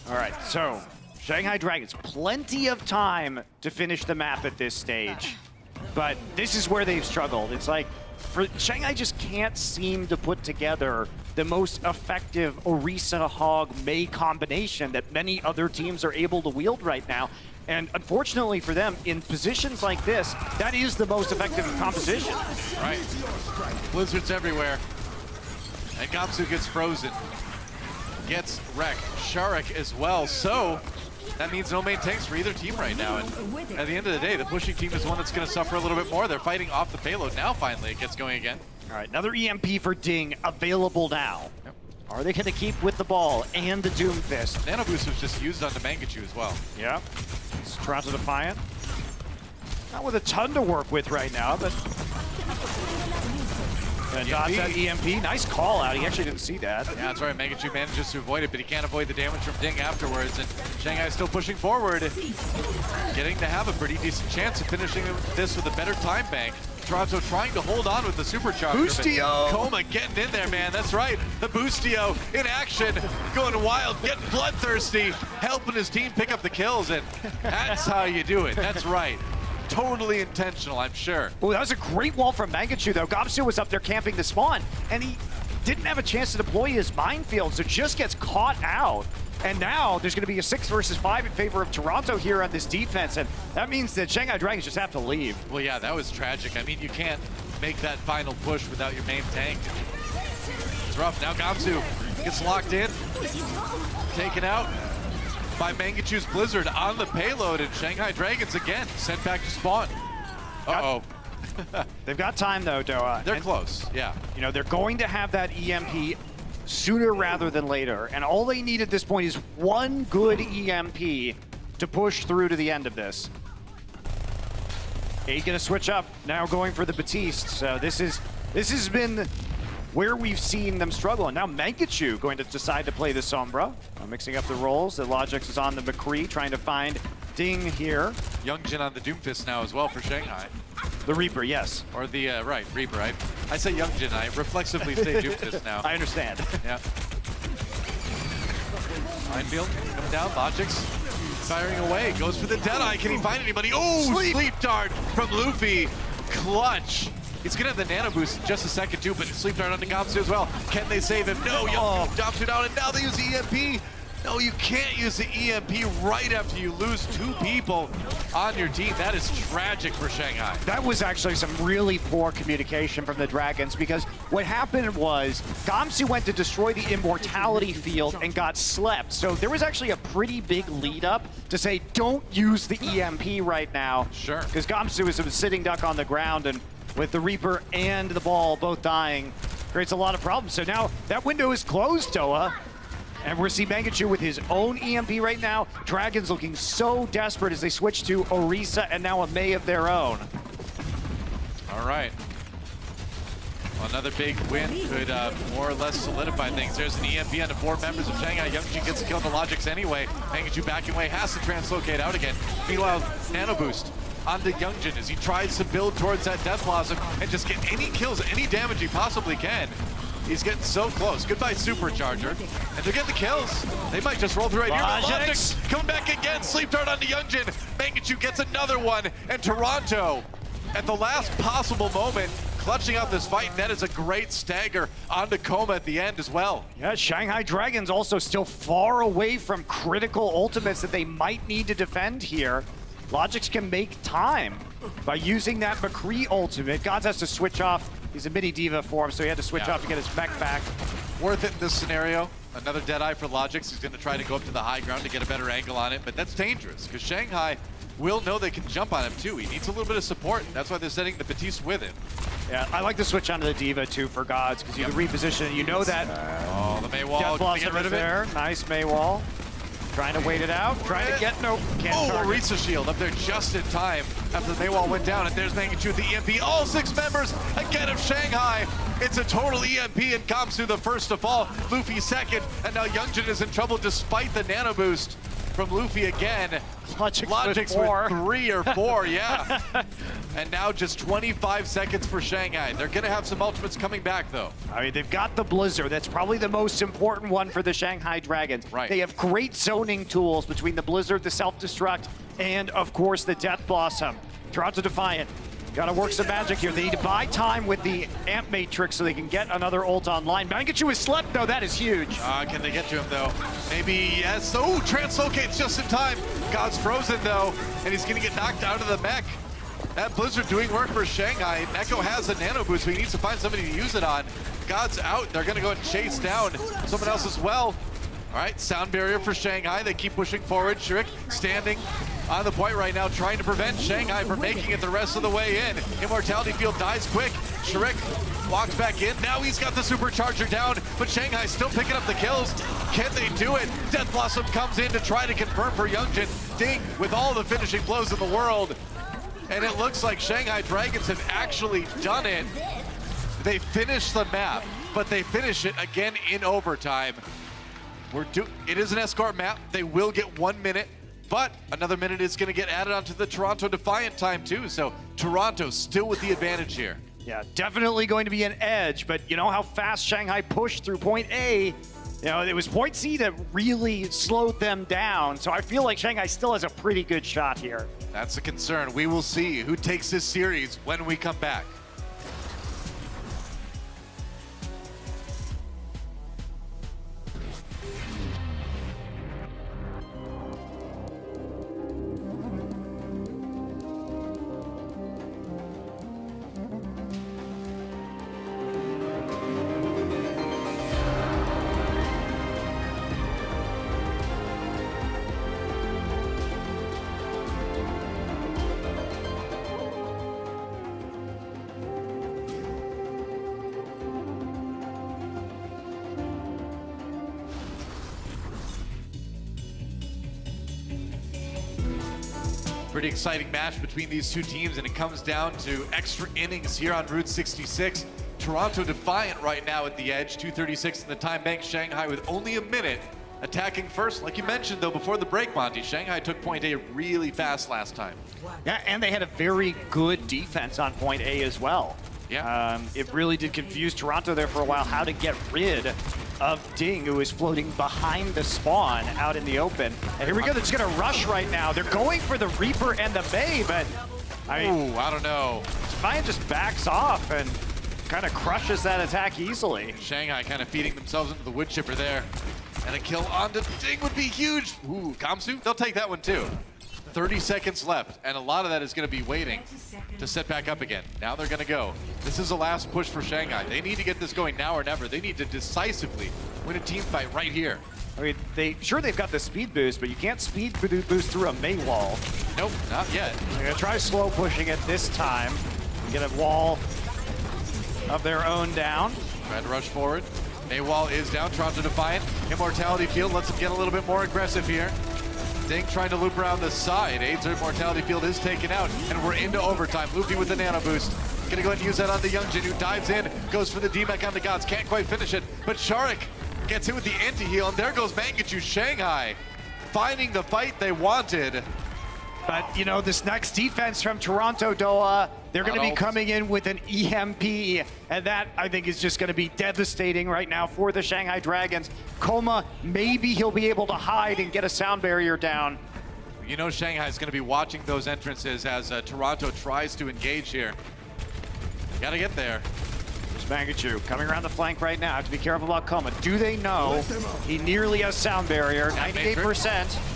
All right, so Shanghai Dragons, plenty of time to finish the map at this stage. But this is where they've struggled. It's like, Shanghai just can't seem to put together the most effective Orisa Hog Mei combination that many other teams are able to wield right now. And unfortunately for them, in positions like this, that is the most effective composition. Right. Blizzards everywhere. And Gamsu gets frozen. Gets wrecked. Shark as well. So that means no main tanks for either team right now. And at the end of the day, the pushing team is one that's going to suffer a little bit more. They're fighting off the payload. Now finally it gets going again. All right, another EMP for Ding available now. Yep. Are they going to keep with the ball and the Doomfist? Nano Boost was just used on the Mangachu as well. Yeah. It's Toronto Defiant. Not with a ton to work with right now, but... And dodge that EMP. Nice call out. He actually didn't see that. Yeah, that's right. Mangachu manages to avoid it, but he can't avoid the damage from Ding afterwards. And Shanghai is still pushing forward, getting to have a pretty decent chance of finishing this with a better time bank. Toronto trying to hold on with the supercharger. Boostio! Coma getting in there, man. That's right. The Boostio in action, going wild, getting bloodthirsty, helping his team pick up the kills, and that's how you do it. That's right. Totally intentional, I'm sure. Oh, that was a great wall from Mangachu, though. Gamsu was up there camping the spawn, and he didn't have a chance to deploy his minefield, so just gets caught out. And now there's going to be a 6 versus 5 in favor of Toronto here on this defense, and that means that Shanghai Dragons just have to leave. Well, yeah, that was tragic. I mean, you can't make that final push without your main tank. It's rough. Now Gamsu gets locked in, taken out by Mangachu's Blizzard on the payload, and Shanghai Dragons again sent back to spawn. Uh-oh. They've got time, though, Doa. They're close, yeah. You know, they're going to have that EMP sooner rather than later, and all they need at this point is one good EMP to push through to the end of this. Aid gonna switch up, now going for the Batiste, so this has been where we've seen them struggle, and now Mangachu going to decide to play the Sombra. Mixing up the roles, the Logix is on the McCree, trying to find Ding here. Youngjin on the Doomfist now as well for Shanghai. The Reaper, yes. Or the, right, Reaper. I say Youngjin, I reflexively say Doomfist now. I understand. Yeah. Minefield coming down, Logix firing away, goes for the Deadeye. Can he find anybody? Oh, Sleep Dart from Luffy. Clutch. He's gonna have the Nano Boost in just a second too, but Sleep Dart onto Gamsu as well. Can they save him? No, Young dumps it out, and now they use EMP. No, you can't use the EMP right after you lose 2 people on your team. That is tragic for Shanghai. That was actually some really poor communication from the Dragons, because what happened was Gamsu went to destroy the Immortality field and got slept. So there was actually a pretty big lead up to say, don't use the EMP right now. Sure. Because Gamsu is a sitting duck on the ground, and with the Reaper and the ball both dying, creates a lot of problems. So now that window is closed, Toa. And we're seeing Mangachu with his own EMP right now. Dragons looking so desperate as they switch to Orisa and now a Mei of their own. All right. Well, another big win could more or less solidify things. There's an EMP on the 4 members of Shanghai. Youngjin gets killed in the Logics anyway. Mangachu backing away, has to translocate out again. Meanwhile, Nano Boost onto Youngjin as he tries to build towards that Death Blossom and just get any kills, any damage he possibly can. He's getting so close. Goodbye, Supercharger. And they're getting the kills. They might just roll through right here. Logics coming back again. Sleep dart onto Youngjin. Mangachu gets another one. And Toronto, at the last possible moment, clutching out this fight. And that is a great stagger onto Coma at the end as well. Yeah, Shanghai Dragons also still far away from critical ultimates that they might need to defend here. Logics can make time by using that McCree ultimate. Gods has to switch off. He's a mini diva form, so he had to switch off to get his mech back. Worth it in this scenario. Another Deadeye for Logics. He's going to try to go up to the high ground to get a better angle on it, but that's dangerous because Shanghai will know they can jump on him too. He needs a little bit of support. That's why they're setting the Batiste with him. Yeah, I like to switch onto the diva too for Gods because you can reposition it. You know that. Oh, the Mei wall. Death Blossom get rid of there. it. Nice Mei wall. Trying to wait it out, trying to get, nope, can't target. Orisa shield up there just in time after the Mei wall went down, and there's Mangachu with the EMP. All 6 members again of Shanghai. It's a total EMP, and Gamsu the first to fall, Luffy second, and now Youngjin is in trouble despite the nano boost from Luffy again. Logics with 3 or 4, yeah. And now just 25 seconds for Shanghai. They're gonna have some ultimates coming back though. I mean, they've got the Blizzard. That's probably the most important one for the Shanghai Dragons. Right. They have great zoning tools between the Blizzard, the self-destruct, and of course the Death Blossom. Toronto Defiant. Gotta work some magic here. They need to buy time with the Amp Matrix so they can get another ult online. Mangachu is slept though, that is huge. Can they get to him though? Maybe, yes. Oh, translocates just in time. God's frozen though, and he's gonna get knocked out of the mech. That Blizzard doing work for Shanghai. Echo has a nano boost, so he needs to find somebody to use it on. God's out. They're gonna go and chase down someone else as well. All right, sound barrier for Shanghai. They keep pushing forward. Shriek standing on the point right now, trying to prevent Shanghai from making it the rest of the way in. Immortality field dies quick. Shriek walks back in. Now he's got the supercharger down, but Shanghai still picking up the kills. Can they do it? Death Blossom comes in to try to confirm for Youngjin. Ding with all the finishing blows in the world. And it looks like Shanghai Dragons have actually done it. They finish the map, but they finish it again in overtime. It is an escort map. They will get 1 minute, but another minute is going to get added onto the Toronto Defiant time too. So Toronto still with the advantage here. Yeah, definitely going to be an edge, but you know how fast Shanghai pushed through point A. You know, it was point C that really slowed them down. So I feel like Shanghai still has a pretty good shot here. That's a concern. We will see who takes this series when we come back. Pretty exciting match between these two teams, and it comes down to extra innings here on Route 66. Toronto Defiant right now at the edge, 2:36 in the time bank. Shanghai with only a minute attacking first. Like you mentioned though before the break, Monty, Shanghai took point A really fast last time. Yeah, and they had a very good defense on point A as well. Yeah. It really did confuse Toronto there for a while how to get rid of Ding, who is floating behind the spawn out in the open. And here we go, they're just gonna rush right now. They're going for the Reaper and the Mei, but I mean, I don't know. Defiant just backs off and kind of crushes that attack easily. Shanghai kind of feeding themselves into the wood chipper there. And a kill onto Ding would be huge. Ooh, Gamsu, they'll take that one too. 30 seconds left, and a lot of that is going to be waiting to set back up again. Now they're going to go. This is the last push for Shanghai. They need to get this going now or never. They need to decisively win a team fight right here. I mean, they've got the speed boost, but you can't speed boost through a Mei wall. Nope, not yet. They're going to try slow pushing it this time. Get a wall of their own down. Try to rush forward. Mei wall is down. Toronto Defiant. Immortality Field lets them get a little bit more aggressive here. Ding trying to loop around the side. Aids Immortality Field is taken out, and we're into overtime. Luffy with the nano boost. Gonna go ahead and use that on the Youngjin, who dives in, goes for the D-Mech on the gods. Can't quite finish it, but Sharik gets hit with the anti-heal, and there goes Mangachu. Shanghai finding the fight they wanted. But, you know, this next defense from Toronto, Doa, they're going to be coming in with an EMP, and that, I think, is just going to be devastating right now for the Shanghai Dragons. Koma, maybe he'll be able to hide and get a sound barrier down. You know Shanghai's going to be watching those entrances as Toronto tries to engage here. Got to get there. There's Mangachu coming around the flank right now. Have to be careful about Koma. Do they know he nearly has sound barrier, 98%.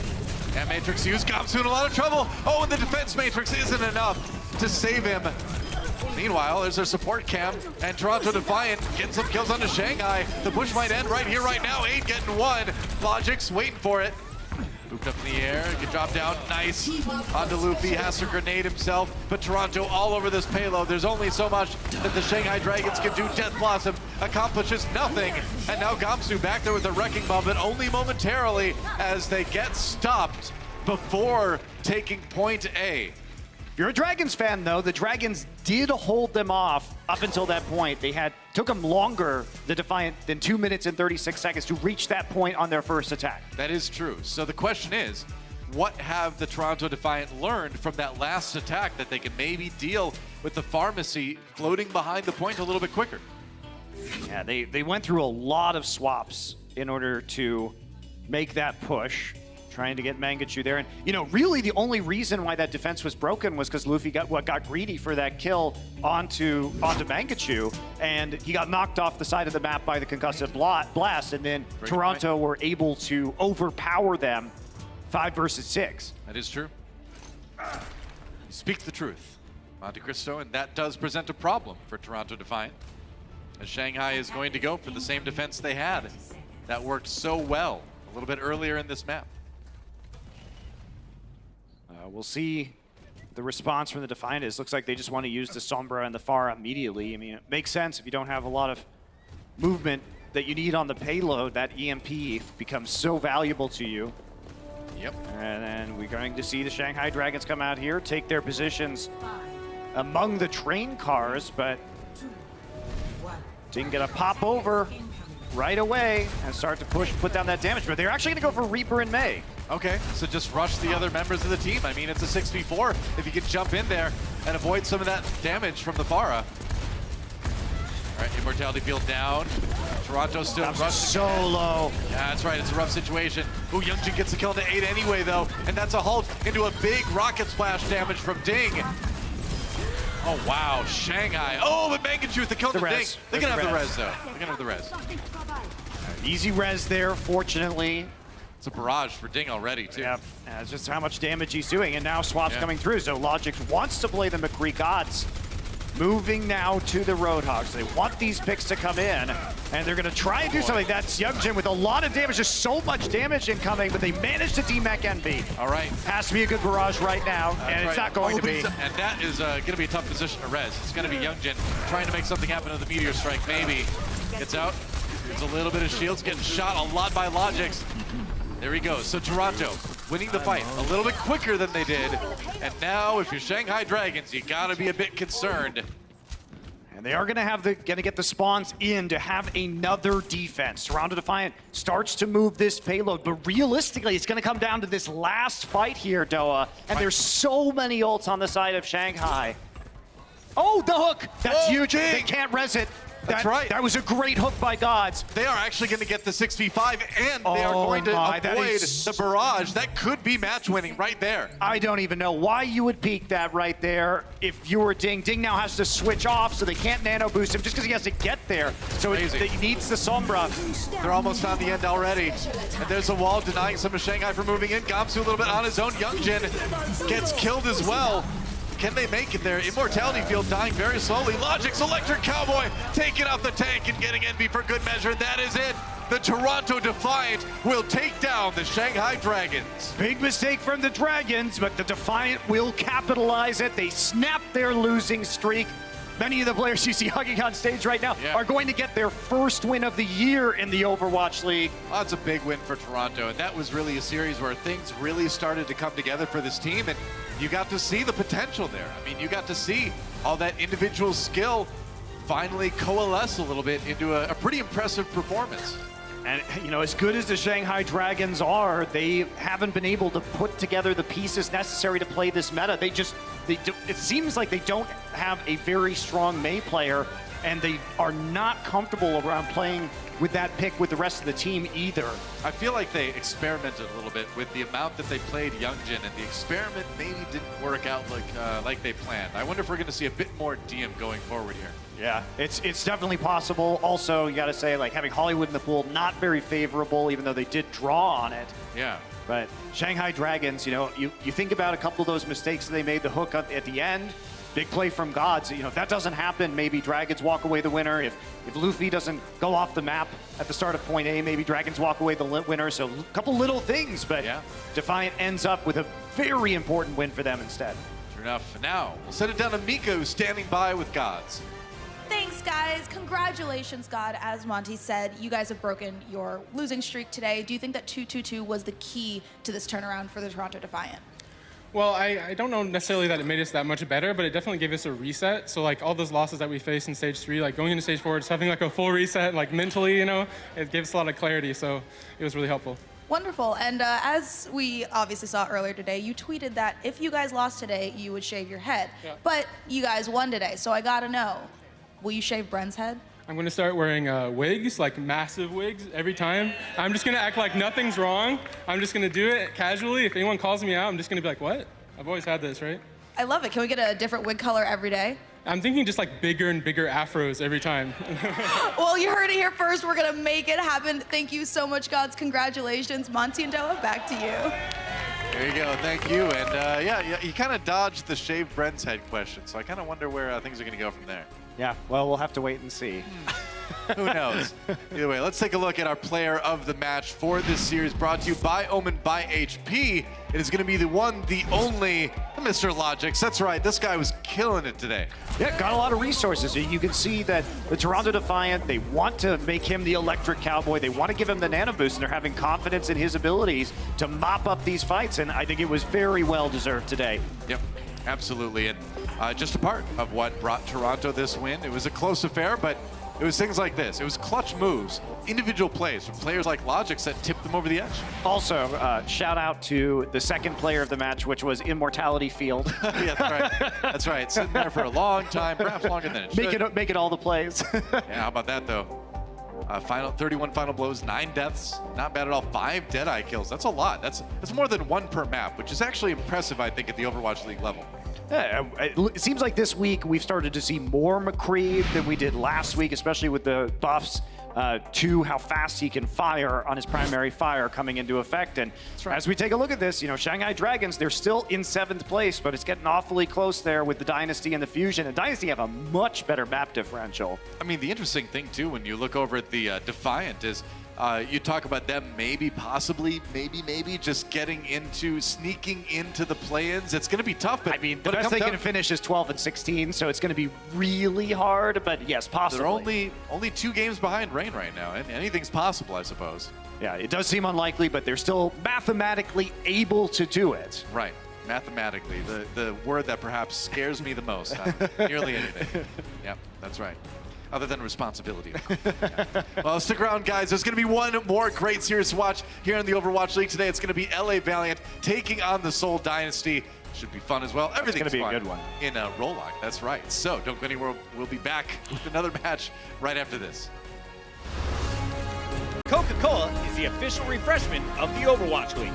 And Matrix used Gamsu in a lot of trouble. Oh, and the defense Matrix isn't enough to save him. Meanwhile, there's their support cam, and Toronto Defiant getting some kills onto Shanghai. The push might end right here, right now. 8 getting 1. Logic's waiting for it. Booped up in the air, get dropped down, nice. Onto Luffy, has to grenade himself, but Toronto all over this payload. There's only so much that the Shanghai Dragons can do. Death Blossom accomplishes nothing, and now Gamsu back there with a wrecking ball, but only momentarily as they get stopped before taking point A. If you're a Dragons fan, though, the Dragons did hold them off up until that point. Took them longer, the Defiant, than 2 minutes and 36 seconds to reach that point on their first attack. That is true. So the question is, what have the Toronto Defiant learned from that last attack that they can maybe deal with the pharmacy floating behind the point a little bit quicker? Yeah, they went through a lot of swaps in order to make that push, trying to get Mangachu there. And, you know, really the only reason why that defense was broken was because Luffy got greedy for that kill onto Mangachu, and he got knocked off the side of the map by the concussive blast, and then Toronto were able to overpower them 5 versus 6. That is true. You speak the truth, Monte Cristo, and that does present a problem for Toronto Defiant, as Shanghai is going to go for the same defense they had that worked so well a little bit earlier in this map. We'll see the response from the Defiant is. Looks like they just want to use the Sombra and the Pharah immediately. I mean, it makes sense if you don't have a lot of movement that you need on the payload. That EMP becomes so valuable to you. Yep. And then we're going to see the Shanghai Dragons come out here, take their positions among the train cars, but Ding gonna pop over right away and start to put down that damage. But they're actually gonna go for Reaper in Mei. Okay, so just rush the other members of the team. I mean, it's a 6v4 if you can jump in there and avoid some of that damage from the Pharah. All right, Immortality Field down. Toronto still rushing. So low. Yeah, that's right, it's a rough situation. Ooh, Youngjin gets the kill to 8 anyway, though, and that's a halt into a big rocket splash damage from Ding. Oh, wow, Shanghai. Oh, but Mangachu with the kill to Ding. They're gonna have the res, though. They're gonna have the res. Easy res there, fortunately. It's a barrage for Ding already, too. Yep, that's just how much damage he's doing, and now Swap's coming through, so Logic wants to play the McCree Gods. Moving now to the Roadhogs. They want these picks to come in, and they're gonna try and do something. That's Youngjin with a lot of damage, just so much damage incoming, but they managed to D-Mech NB. All right. Has to be a good barrage right now, and it's not going to be. And that is gonna be a tough position to res. It's gonna be Youngjin trying to make something happen to the Meteor Strike, maybe. Gets out, there's a little bit of shields, getting shot a lot by Logics. There he goes. So Toronto winning the fight a little bit quicker than they did. And now, if you're Shanghai Dragons, you gotta be a bit concerned. And they are gonna get the spawns in to have another defense. Toronto Defiant starts to move this payload, but realistically, it's gonna come down to this last fight here, Doa. And there's so many ults on the side of Shanghai. Oh, the hook! That's huge. They can't res it. That's right. That was a great hook by Gods. They are actually going to get the 6v5, and they are going to avoid the barrage. That could be match winning right there. I don't even know why you would peek that right there if you were Ding. Ding now has to switch off, so they can't nano boost him just because he has to get there. So he needs the Sombra. They're almost on the end already. And there's a wall denying some of Shanghai from moving in. Gamsu a little bit on his own. Youngjin gets killed as well. Can they make it there? Immortality Field dying very slowly. Logic's Electric Cowboy taking out the tank and getting Envy for good measure. That is it. The Toronto Defiant will take down the Shanghai Dragons. Big mistake from the Dragons, but the Defiant will capitalize it. They snap their losing streak. Many of the players you see hugging on stage right now are going to get their first win of the year in the Overwatch League. Oh, that's a big win for Toronto, and that was really a series where things really started to come together for this team, and you got to see the potential there. I mean, you got to see all that individual skill finally coalesce a little bit into a pretty impressive performance. And, you know, as good as the Shanghai Dragons are, they haven't been able to put together the pieces necessary to play this meta. It seems like they don't have a very strong Mei player, and they are not comfortable around playing with that pick with the rest of the team either. I feel like they experimented a little bit with the amount that they played Youngjin, and the experiment maybe didn't work out like they planned. I wonder if we're going to see a bit more DM going forward here. Yeah, it's definitely possible. Also, you got to say, like, having Hollywood in the pool, not very favorable, even though they did draw on it. Yeah. But Shanghai Dragons, you know, you think about a couple of those mistakes that they made, the hook at the end, big play from Gods. You know, if that doesn't happen, maybe Dragons walk away the winner. If Luffy doesn't go off the map at the start of point A, maybe Dragons walk away the winner. So a couple little things, but Defiant ends up with a very important win for them instead. True enough. Now, we'll send it down to Miko, standing by with Gods. Thanks, guys. Congratulations, God. As Monty said, you guys have broken your losing streak today. Do you think that 2-2-2 was the key to this turnaround for the Toronto Defiant? Well, I don't know necessarily that it made us that much better, but it definitely gave us a reset. So, like, all those losses that we faced in Stage 3, like, going into Stage 4, just having, like, a full reset, like, mentally, you know, it gave us a lot of clarity, so it was really helpful. Wonderful. And as we obviously saw earlier today, you tweeted that if you guys lost today, you would shave your head. Yeah. But you guys won today, so I gotta know, will you shave Bren's head? I'm going to start wearing wigs, like massive wigs, every time. I'm just going to act like nothing's wrong. I'm just going to do it casually. If anyone calls me out, I'm just going to be like, what? I've always had this, right? I love it. Can we get a different wig color every day? I'm thinking just like bigger and bigger afros every time. Well, you heard it here first. We're going to make it happen. Thank you so much, Gods. Congratulations. Monty and Doa, back to you. There you go. Thank you. And yeah, you kind of dodged the shaved Bren's head question, so I kind of wonder where things are going to go from there. Yeah, well, we'll have to wait and see. Who knows? Either way, let's take a look at our player of the match for this series, brought to you by Omen by HP. It is going to be the one, the only, Mr. Logix. That's right, this guy was killing it today. Yeah, got a lot of resources. You can see that the Toronto Defiant, they want to make him the Electric Cowboy. They want to give him the Nano Boost, and they're having confidence in his abilities to mop up these fights, and I think it was very well deserved today. Yep, absolutely. And just a part of what brought Toronto this win. It was a close affair, but it was things like this. It was clutch moves, individual plays from players like Logix that tipped them over the edge. Also, shout out to the second player of the match, which was Immortality Field. Yeah, that's right. That's right. Sitting there for a long time, perhaps longer than it should. Make it all the plays. Yeah, how about that, though? 31 final blows, 9 deaths. Not bad at all. 5 Deadeye kills. That's a lot. That's more than 1 per map, which is actually impressive, I think, at the Overwatch League level. Yeah, it seems like this week we've started to see more McCree than we did last week, especially with the buffs to how fast he can fire on his primary fire coming into effect. And as we take a look at this, you know, Shanghai Dragons, they're still in 7th place, but it's getting awfully close there with the Dynasty and the Fusion. And Dynasty have a much better map differential. I mean, the interesting thing, too, when you look over at the Defiant is you talk about them maybe, possibly, maybe just sneaking into the play-ins. It's going to be tough, but I mean, the best they can finish is 12 and 16, so it's going to be really hard, but yes, possible. They're only 2 games behind Reign right now, and anything's possible, I suppose. Yeah, it does seem unlikely, but they're still mathematically able to do it. Right. Mathematically, the word that perhaps scares me the most. Nearly anything. Yep, that's right. other than responsibility. Well, stick around, guys. There's going to be one more great series to watch here in the Overwatch League today. It's going to be LA Valiant taking on the Seoul Dynasty. Should be fun as well. Everything's going to be fun a good one. in Rollock. That's right. So don't go anywhere. We'll be back with another match right after this. Coca-Cola is the official refreshment of the Overwatch League.